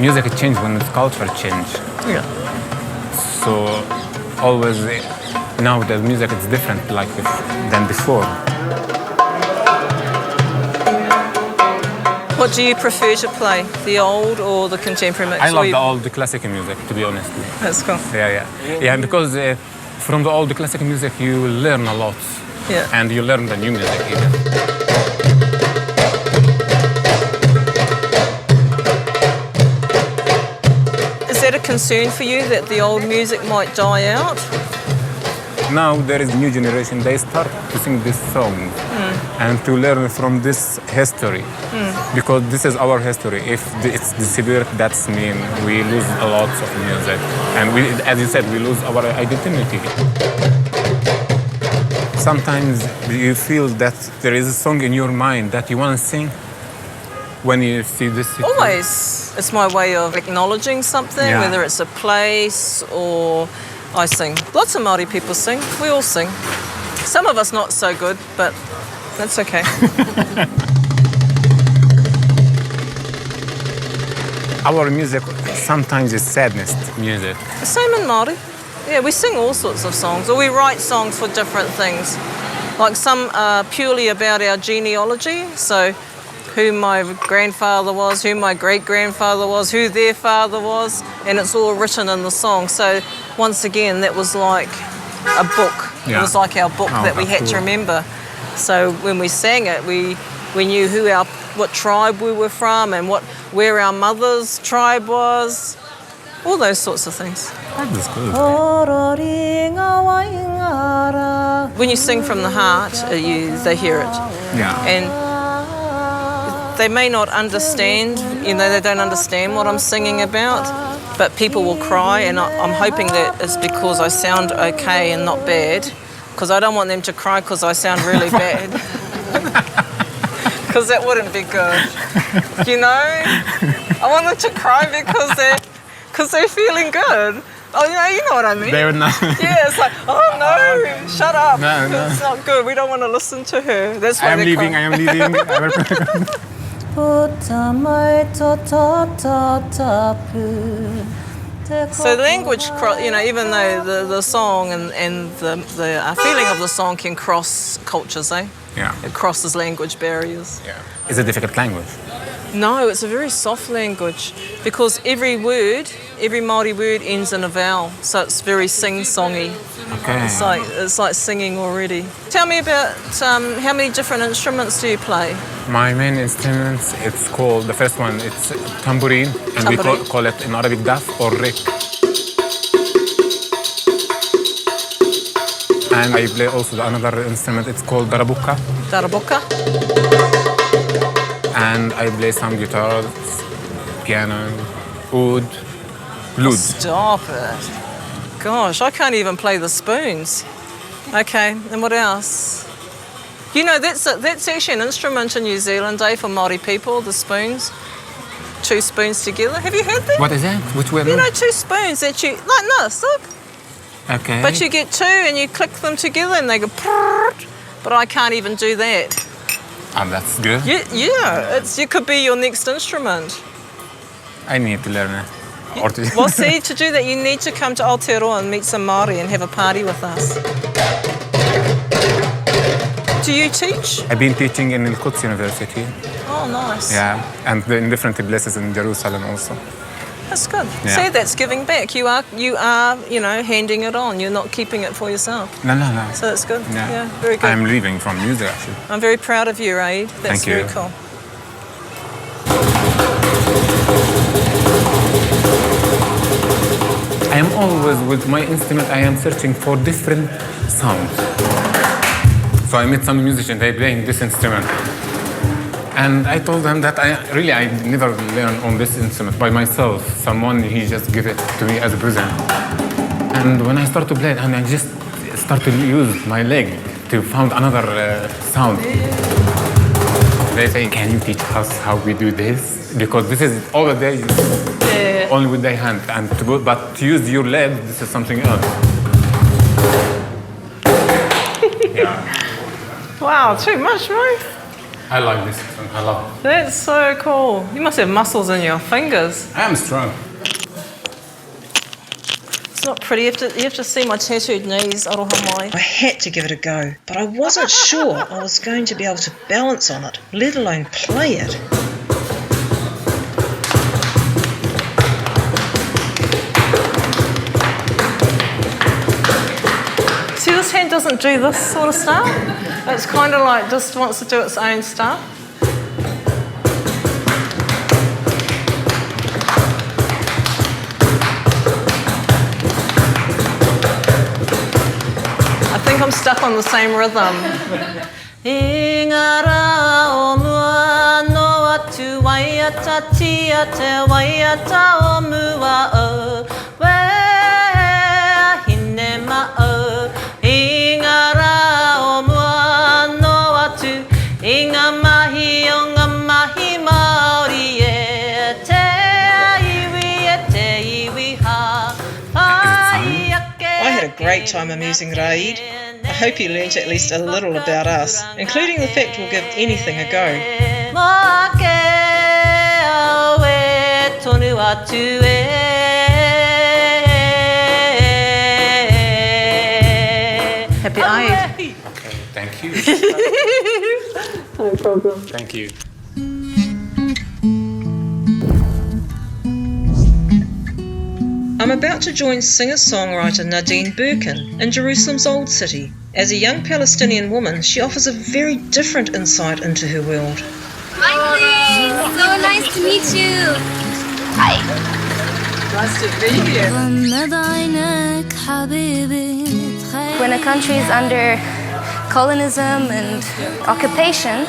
Music changes when its culture change. Yeah. So always now the music is different than before. What do you prefer to play, the old or the contemporary mix? I love the old classical music, to be honest. That's cool. Yeah, because from the old classical music you learn a lot. Yeah. And you learn the new music even. Is that a concern for you that the old music might die out? Now there is a new generation, they start to sing this song and to learn from this history. Because this is our history. If it's disappeared, that's mean we lose a lot of music. And we, as you said, we lose our identity. Sometimes you feel that there is a song in your mind that you want to sing when you see this. Always. It's my way of acknowledging something, whether it's a place or I sing. Lots of Maori people sing. We all sing. Some of us not so good, but that's okay. Our music sometimes is sadness music. Same in Māori. Yeah, we sing all sorts of songs, or we write songs for different things. Like some are purely about our genealogy, so who my grandfather was, who my great-grandfather was, who their father was, and it's all written in the song. So once again, that was like a book. Yeah. It was like our book that we had to remember. So when we sang it, we knew what tribe we were from and where our mother's tribe was, all those sorts of things. That's good. When you sing from the heart, they hear it. Yeah. And they may not understand, they don't understand what I'm singing about, but people will cry, and I'm hoping that it's because I sound okay and not bad, because I don't want them to cry because I sound really bad. Because that wouldn't be good, I want them to cry because they're feeling good. Oh, you know what I mean? They would not. Yeah, it's like, oh no, shut up. No. It's not good. We don't want to listen to her. That's why I am leaving. So language, even though the song and the feeling of the song can cross cultures, Yeah. It crosses language barriers. Yeah. It's a difficult language. No, it's a very soft language because every Māori word ends in a vowel, so it's very sing-songy. Okay. It's like singing already. Tell me about how many different instruments do you play? My main instruments, it's called, the first one, it's tambourine, and we call it in Arabic daf or rik. And I play also another instrument, it's called darabuka. Darabuka. And I play some guitars, piano, oud, lute. Stop it. Gosh, I can't even play the spoons. Okay, and what else? You know, that's actually an instrument in New Zealand, for Māori people, the spoons. Two spoons together. Have you heard that? What is that? Which one? You know, two spoons that you, like this, look. Okay. But you get two and you click them together and they go prrrt, but I can't even do that. That's good. Yeah, it could be your next instrument. I need to learn it. Well, see, to do that, you need to come to Aotearoa and meet some Māori and have a party with us. Do you teach? I've been teaching in Al-Quds University. Oh, nice. Yeah, and in different places in Jerusalem also. That's good. Yeah. See, that's giving back. You are, you know, handing it on. You're not keeping it for yourself. No. So that's good. Yeah. Yeah, very good. I'm leaving from music, actually. I'm very proud of you, Raid. That's Thank you. very cool. I am always, with my instrument, I am searching for different sounds. So I met some musicians, they playing this instrument. And I told them that I never learned on this instrument by myself. Someone, he just gave it to me as a present. And when I start to play it, and I just start to use my leg to find another sound. They say, can you teach us how we do this? Because this is all the day, only with their hand. But to use your leg, this is something else. Yeah. Wow, too much, right? I like this. I love it. That's so cool. You must have muscles in your fingers. I am strong. It's not pretty. You have to see my tattooed knees. Aroha mai. I had to give it a go, but I wasn't sure I was going to be able to balance on it, let alone play it. See, this hand doesn't do this sort of stuff. It's kind of like just wants to do its own stuff. I think I'm stuck on the same rhythm. I had a great time amusing Raid. I hope he learnt at least a little about us, including the fact we'll give anything a go. Happy Eid. Okay, thank you. No problem. Thank you. I'm about to join singer-songwriter Nadine Birkin in Jerusalem's Old City. As a young Palestinian woman, she offers a very different insight into her world. Hi, so nice to meet you. Hi. Nice to be here. When a country is under colonialism and occupation,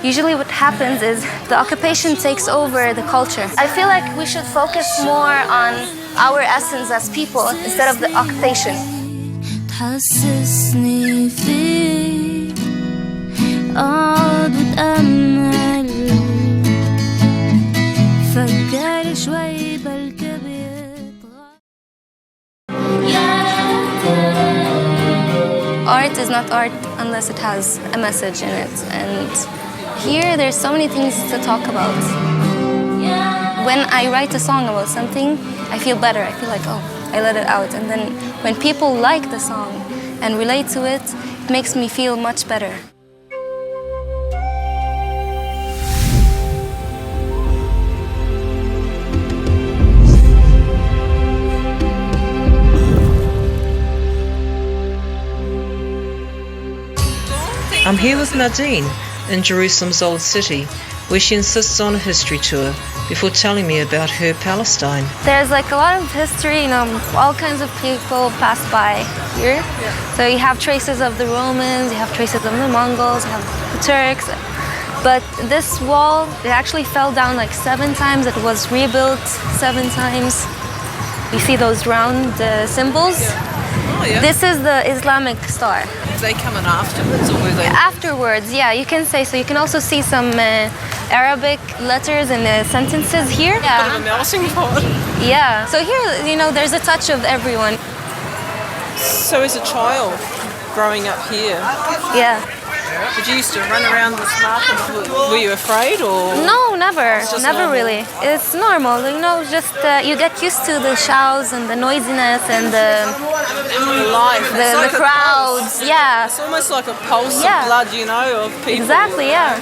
usually what happens is the occupation takes over the culture. I feel like we should focus more on our essence as people instead of the occupation. Art is not art unless it has a message in it, and here there's so many things to talk about. When I write a song about something, I feel better. I feel like, oh, I let it out. And then when people like the song and relate to it, it makes me feel much better. I'm here with Nadine in Jerusalem's Old City, where she insists on a history tour before telling me about her Palestine. There's like a lot of history, all kinds of people passed by here. So you have traces of the Romans, you have traces of the Mongols, you have the Turks. But this wall, it actually fell down like 7 times. It was rebuilt 7 times. You see those round symbols? Oh, yeah. This is the Islamic star. Have they come in afterwards, or were they? Afterwards, yeah, you can say so. You can also see some Arabic letters and sentences here. Bit of a melting pot. Yeah. So here, there's a touch of everyone. So as a child, growing up here, yeah. Did you used to run around this market? Were you afraid, or? No, never. Never normal? really. It's normal, just you get used to the shouts and the noisiness and the life, the crowds. Yeah. It's almost like a pulse of blood, of people. Exactly, yeah.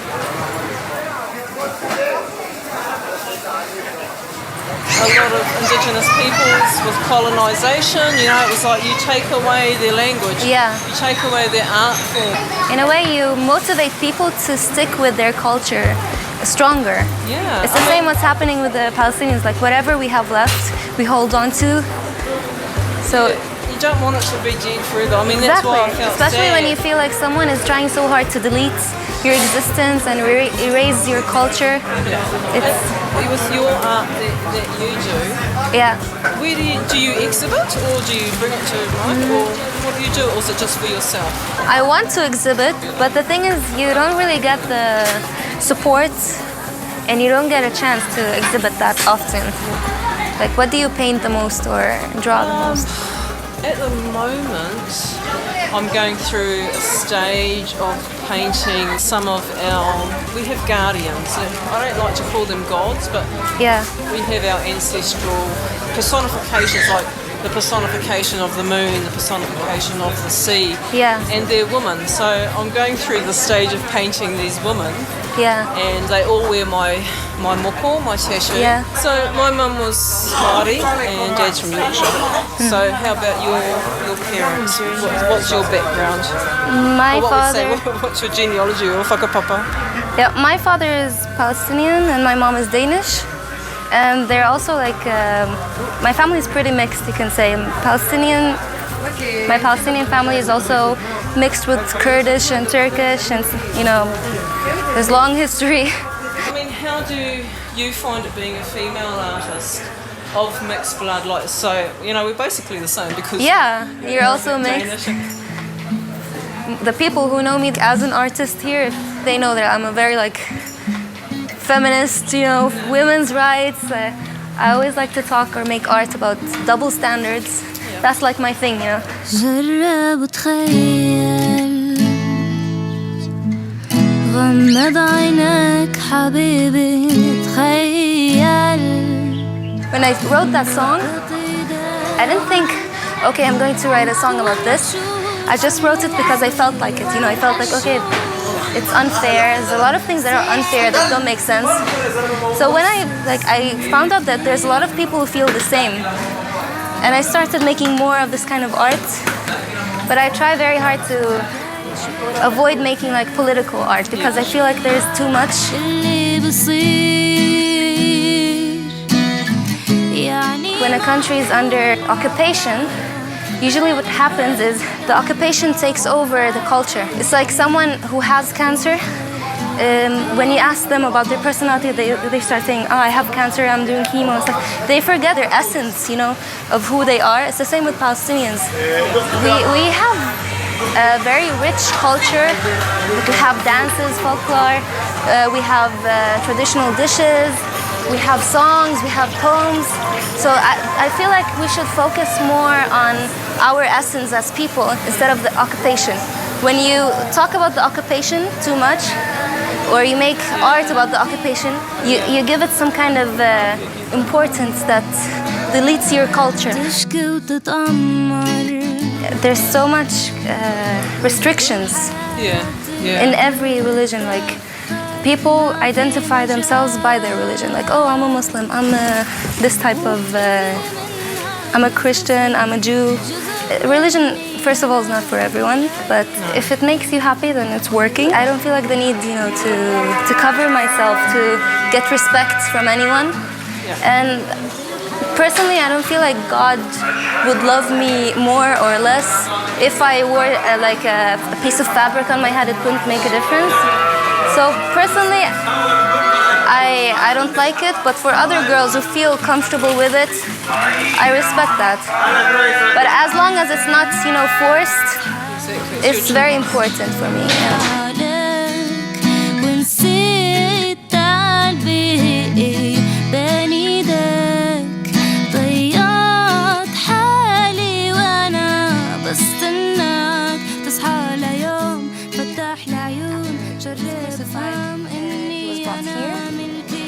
A lot of indigenous peoples with colonisation, it was like you take away their language, you take away their art form. In a way, you motivate people to stick with their culture stronger. Yeah. It's the same what's happening with the Palestinians, like whatever we have left, we hold on to. So you don't want it to be dead forever. That's why I felt especially sad. when you feel like someone is trying so hard to delete your existence and erase your culture. With your art that you do, where do you exhibit, or do you bring it to life, or what do you do, or is it just for yourself? I want to exhibit, but the thing is, you don't really get the support, and you don't get a chance to exhibit that often. Like, what do you paint the most or draw the most? At the moment, I'm going through a stage of painting some of we have guardians. I don't like to call them gods, but we have our ancestral personifications, like the personification of the moon, the personification of the sea, and they're women. So I'm going through the stage of painting these women, and they all wear my Moko, my tattoo. So my mum was Maori and dad's from Yorkshire. So how about your parents? What's your background? My father. What's your genealogy or whakapapa? Yeah, my father is Palestinian and my mom is Danish. And they're also like, my family is pretty mixed, you can say. My Palestinian family is also mixed with Kurdish and Turkish, and there's long history. How do you find it being a female artist of mixed blood? We're basically the same because you're also mixed. The people who know me as an artist here, they know that I'm a very feminist, women's rights. I always like to talk or make art about double standards. That's like my thing, جرب وتخيل غمض عينك حبيبي تخيل. When I wrote that song, I didn't think, okay, I'm going to write a song about this. I just wrote it because I felt like it, I felt like, okay, it's unfair. There's a lot of things that are unfair that don't make sense. So when I found out that there's a lot of people who feel the same, and I started making more of this kind of art. But I try very hard to avoid making political art because I feel like there's too much. When a country is under occupation, usually what happens is the occupation takes over the culture. It's like someone who has cancer. When you ask them about their personality, they start saying, I have cancer, I'm doing chemo and stuff. They forget their essence, of who they are. It's the same with Palestinians. We have a very rich culture. We have dances, folklore, we have traditional dishes, we have songs, we have poems. So I feel like we should focus more on our essence as people instead of the occupation. When you talk about the occupation too much, or you make art about the occupation, you give it some kind of importance that deletes your culture. There's so much restrictions in every religion. People identify themselves by their religion. I'm a Muslim, I'm this type of, I'm a Christian, I'm a Jew. Religion first of all, it's not for everyone, but if it makes you happy, then it's working. I don't feel like the need, to cover myself, to get respect from anyone. And personally, I don't feel like God would love me more or less. If I wore a piece of fabric on my head, it wouldn't make a difference. So personally, I don't like it, but for other girls who feel comfortable with it, I respect that. But as long as it's not, forced, it's very important for me.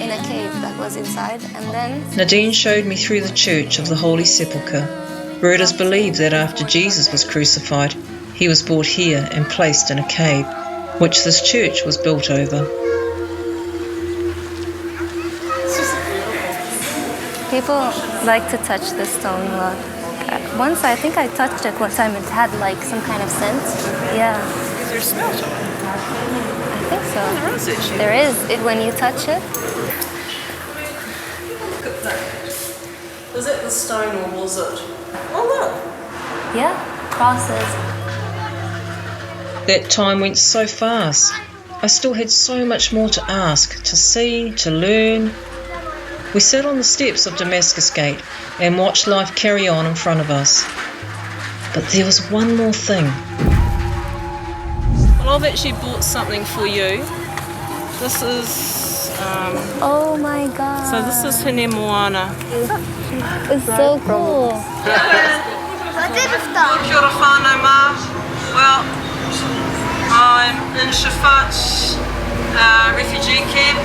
In a cave that was inside, and then Nadine showed me through the church of the Holy Sepulchre, where it is believed that after Jesus was crucified, he was brought here and placed in a cave, which this church was built over. people like to touch the stone a lot. Once I think I touched it one time, it had like some kind of scent. Yeah. Is there a smell to it? I think so. Oh, there is actually. There is. When you touch it. Look at that. Was it the stone or was it? Oh look. Yeah, crosses. That time went so fast. I still had so much more to ask, to see, to learn. We sat on the steps of Damascus Gate and watched life carry on in front of us. But there was one more thing. Well, I've actually bought something for you. This is... oh my god. So this is Hine Moana. It's so cool. Kia ora whānau mā. Well, I'm in Shafat refugee camp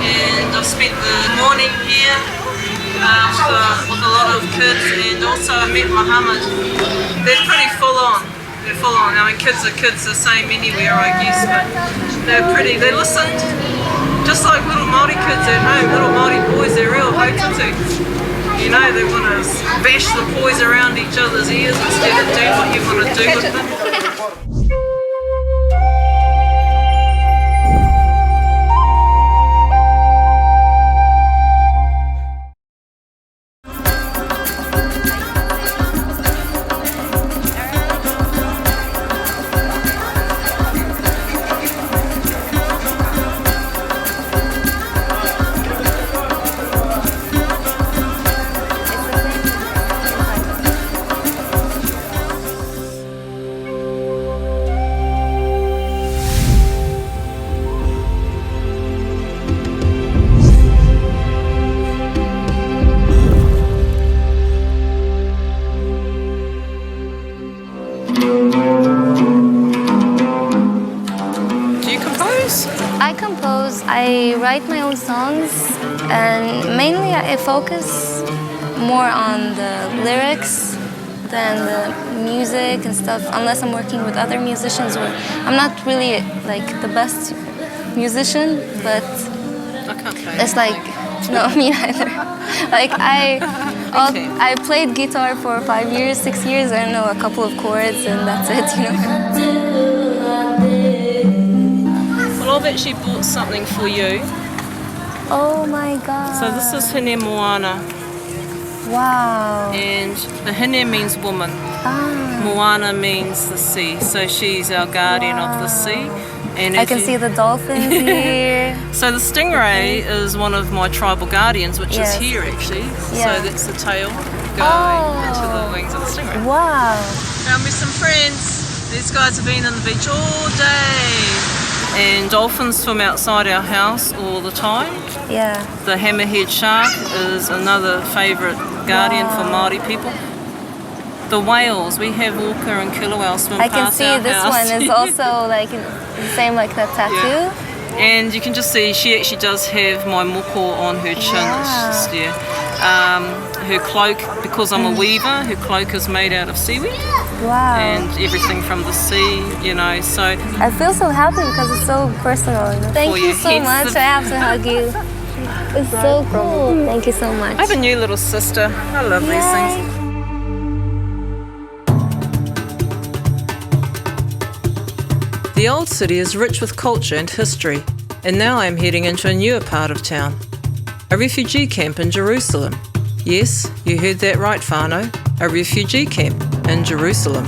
and I've spent the morning here with a lot of kids, and also I met Muhammad. They're pretty full on. They're full on. I mean, kids are kids, the same anywhere, I guess, but they're pretty. They listened, just like little Māori kids at home, little Māori boys, they're real hautatu. You know, they want to bash the boys around each other's ears instead of doing what you want to do with them. I write my own songs, and mainly I focus more on the lyrics than the music and stuff, unless I'm working with other musicians. Or I'm not really like the best musician, but I can't play. It's like, no, me neither. Like I played guitar for 5 years, 6 years. I know a couple of chords, and that's it, you know. Well, I've actually bought something for you. Oh my god. So this is Hine Moana. Wow. And the Hine means woman. Ah. Moana means the sea. So she's our guardian of the sea. And I can see the dolphins here. So the stingray is one of my tribal guardians, which is here actually. Yeah. So that's the tail going into the wings of the stingray. Wow. Found me some friends. These guys have been on the beach all day. And dolphins swim outside our house all the time. Yeah. The hammerhead shark is another favourite guardian for Māori people. The whales, we have orca and killer whales swim past our house. I can see this one is also like the same like that tattoo. Yeah. And you can just see she actually does have my Moko on her chin. Yeah. It's just, her cloak, because I'm a weaver, her cloak is made out of seaweed. Wow. And everything from the sea, you know, so... I feel so happy because it's so personal. Thank you so much. I have to hug you. It's so cool. Thank you so much. I have a new little sister. I love these things. The old city is rich with culture and history, and now I am heading into a newer part of town. A refugee camp in Jerusalem. Yes, you heard that right, whānau. A refugee camp in Jerusalem.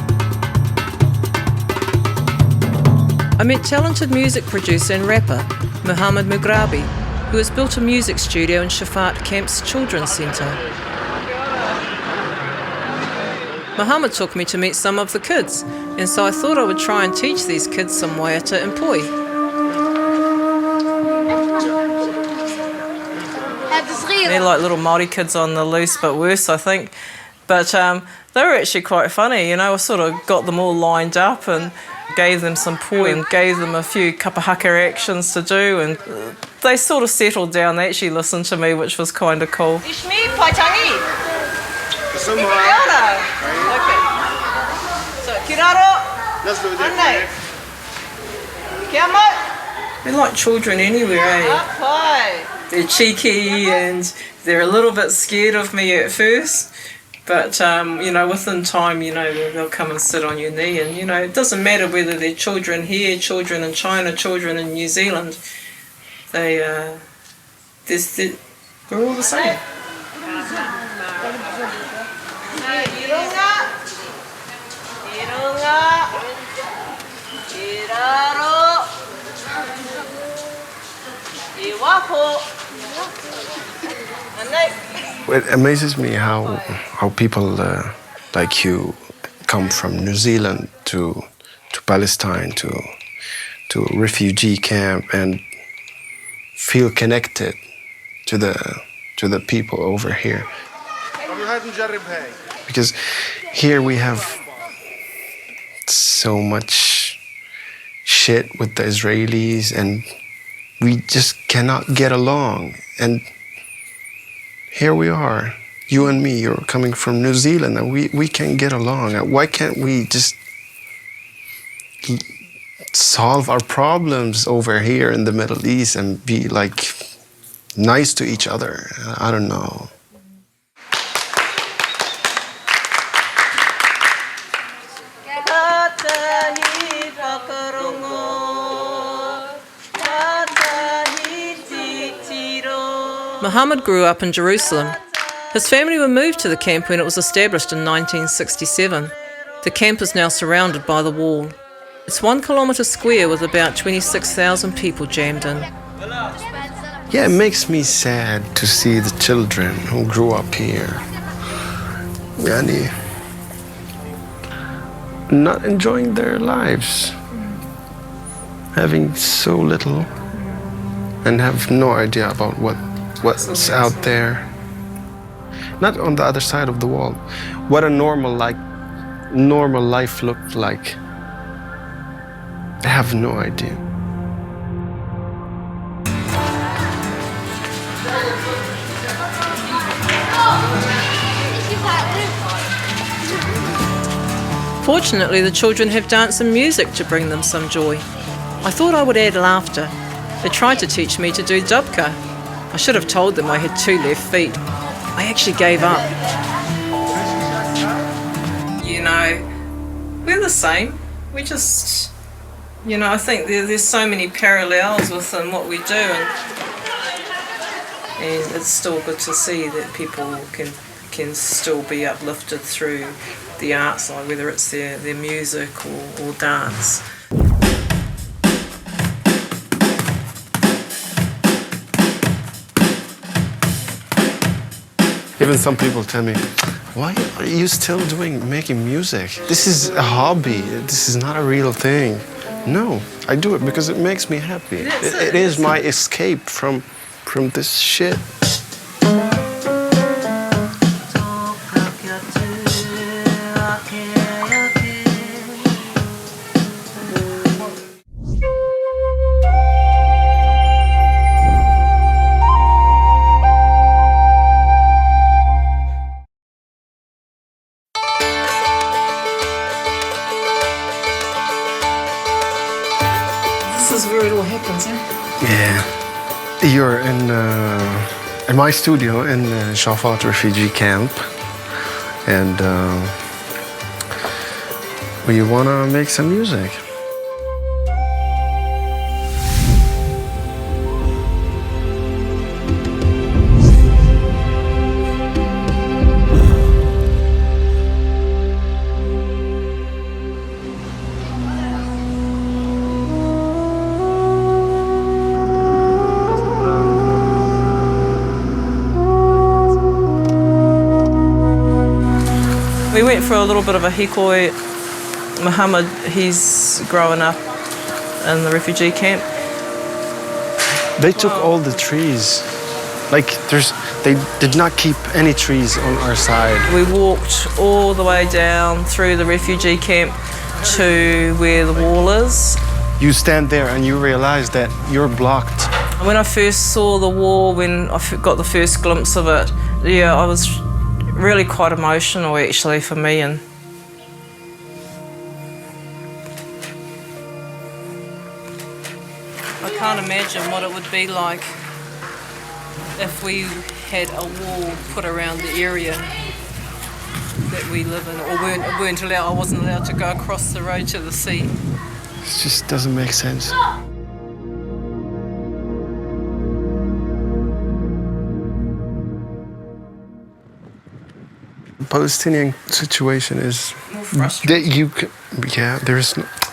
I met talented music producer and rapper, Muhammad Mugrabi, who has built a music studio in Shafat Camp's Children's Centre. Muhammad took me to meet some of the kids, and so I thought I would try and teach these kids some waiata impoi. They're like little Maori kids on the loose, but worse, I think. But they were actually quite funny, you know. I sort of got them all lined up and gave them some poi and gave them a few kapahaka actions to do, and they sort of settled down. They actually listened to me, which was kind of cool. Ishmi, Paitangi. Okay. So, kiraro. Anai. Kiamat. They're like children anywhere, eh? They're cheeky and they're a little bit scared of me at first. But, you know, within time, you know, they'll come and sit on your knee. And, you know, it doesn't matter whether they're children here, children in China, children in New Zealand. We're all the same. It amazes me how people like you come from New Zealand to Palestine to a refugee camp and feel connected to the people over here. Because here we have so much shit with the Israelis and we just cannot get along. And here we are, you and me, you're coming from New Zealand and we can get along. Why can't we just solve our problems over here in the Middle East and be like nice to each other? I don't know. Muhammad grew up in Jerusalem. His family were moved to the camp when it was established in 1967. The camp is now surrounded by the wall. It's 1 kilometre square with about 26,000 people jammed in. Yeah, it makes me sad to see the children who grew up here not enjoying their lives, having so little and have no idea about what's out there. Not on the other side of the wall. What a normal life looked like. I have no idea. Fortunately, the children have dance and music to bring them some joy. I thought I would add laughter. They tried to teach me to do dubka. I should have told them I had 2 left feet. I actually gave up. You know, we're the same. We just, you know, I think there's so many parallels within what we do, and it's still good to see that people can still be uplifted through the arts, like whether it's their music or dance. Even some people tell me, why are you still making music? This is a hobby. This is not a real thing. No, I do it because it makes me happy. It is my escape from this shit. This is where it all happens, eh? Yeah. You're in my studio in Shafat refugee camp, and we want to make some music. We went for a little bit of a hikoi. Muhammad, he's growing up in the refugee camp. They took all the trees. Like, they did not keep any trees on our side. We walked all the way down through the refugee camp to where the wall is. You stand there and you realize that you're blocked. When I first saw the wall, when I got the first glimpse of it, yeah, I was really quite emotional actually for me. And I can't imagine what it would be like if we had a wall put around the area that we live in, or weren't allowed. I wasn't allowed to go across the road to the sea. It just doesn't make sense. The Palestinian situation is that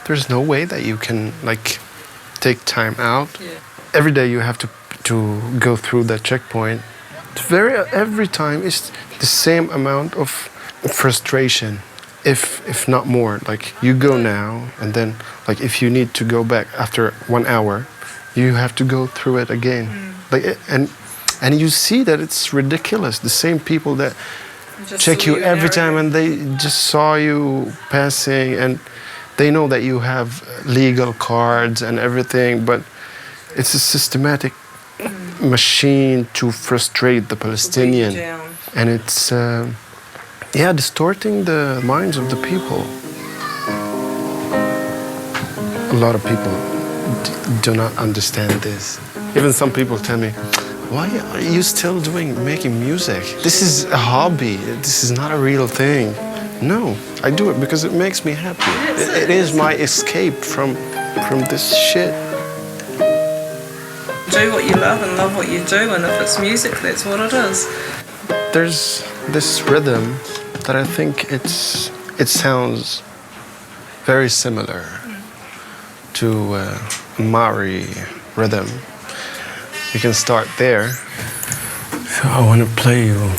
there's no way that you can like take time out. Yeah. Every day you have to go through that checkpoint. Every time it's the same amount of frustration, if not more. Like, you go now, and then like if you need to go back after 1 hour, you have to go through it again. Like, and you see that it's ridiculous. The same people that check you every time, and they just saw you passing, and they know that you have legal cards and everything, but it's a systematic machine to frustrate the Palestinian. And it's, distorting the minds of the people. A lot of people do not understand this. Even some people tell me, why are you still making music? This is a hobby. This is not a real thing. No, I do it because it makes me happy. It is my escape from this shit. Do what you love and love what you do, and if it's music, that's what it is. There's this rhythm that I think it sounds very similar to Maori rhythm. You can start there. So I want to play you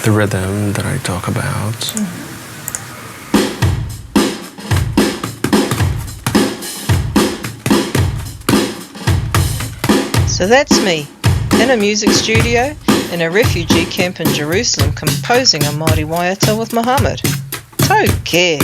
the rhythm that I talk about. So that's me, in a music studio, in a refugee camp in Jerusalem, composing a Māori waiata with Muhammad. Okay.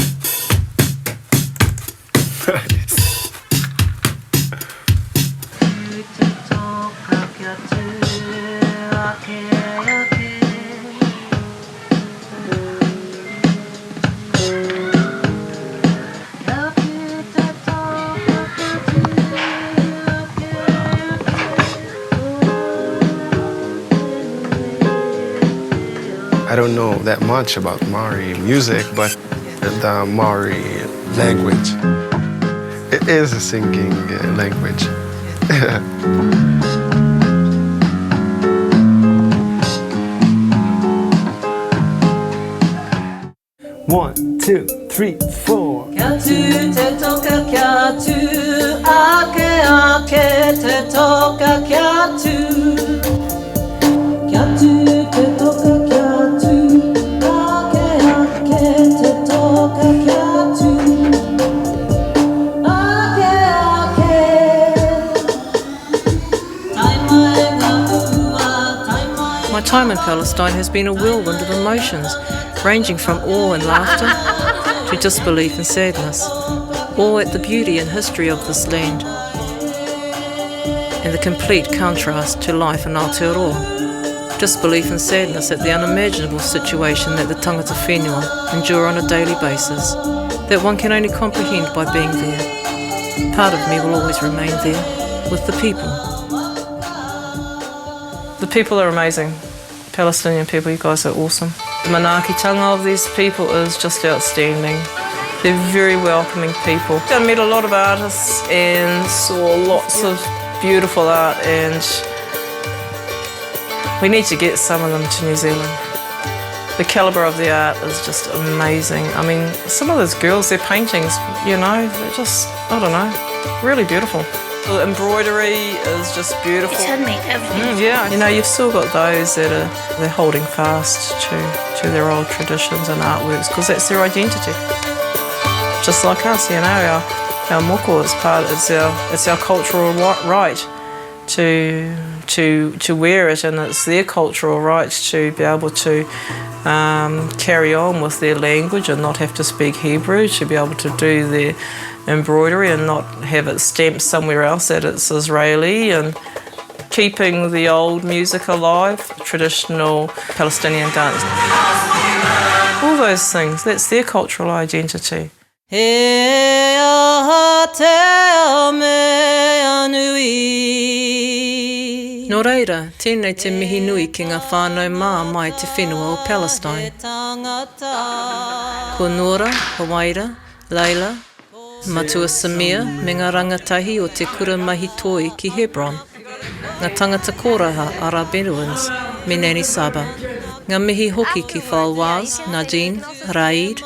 I don't know that much about Maori music, but the Maori language, it is a singing language. 1, 2, 3, 4. Kia tu te toka kia tu, ake ake te toka kia tu. Kia tu te toka kia tu, ake ake te toka kia tu. Ake ake, tai mai ngā ua, tai mai. My time in Palestine has been a whirlwind of emotions, ranging from awe and laughter to disbelief and sadness, all at the beauty and history of this land, and the complete contrast to life in Aotearoa. Disbelief and sadness at the unimaginable situation that the tangata whenua endure on a daily basis, that one can only comprehend by being there. Part of me will always remain there, with the people. The people are amazing. Palestinian people, you guys are awesome. The manaakitanga of these people is just outstanding. They're very welcoming people. I met a lot of artists and saw lots of beautiful art, and we need to get some of them to New Zealand. The calibre of the art is just amazing. I mean, some of those girls, their paintings, you know, they're just, I don't know, really beautiful. The embroidery is just beautiful. It's handmade, everything. Yeah, you know, you've still got those that they're holding fast to their old traditions and artworks because that's their identity. Just like us, you know, our moko is it's our cultural right to wear it, and it's their cultural right to be able to carry on with their language and not have to speak Hebrew, to be able to do their embroidery and not have it stamped somewhere else that it's Israeli, and keeping the old music alive, traditional Palestinian dance. All those things, that's their cultural identity. Nō reira, tēnei te mihi nui ki ngā whānau mā mai te whenua o Palestine. Ko Nora, Hawaira, Leila, Matua Samir, me ngā rangatahi o te kura mahi toi ki Hebron. Ngā tangata kōraha ara Bedouins, me Nani Saba. Ngā mihi hoki ki Falwaz, Nadine, Raid,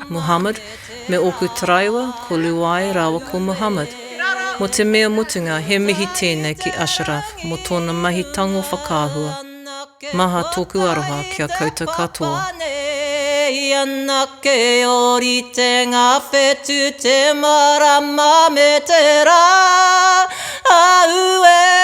Muhammad, me oku Taraiwa, ko Luai, rawa ko Muhammad. Mo te mea mutunga, he mihi tēnei ki Ashraf, mo tōna mahi tango whakāhua. Maha tōku aroha kia koutou katoa. Anake ori te ngā whetu te marama me te rā, aue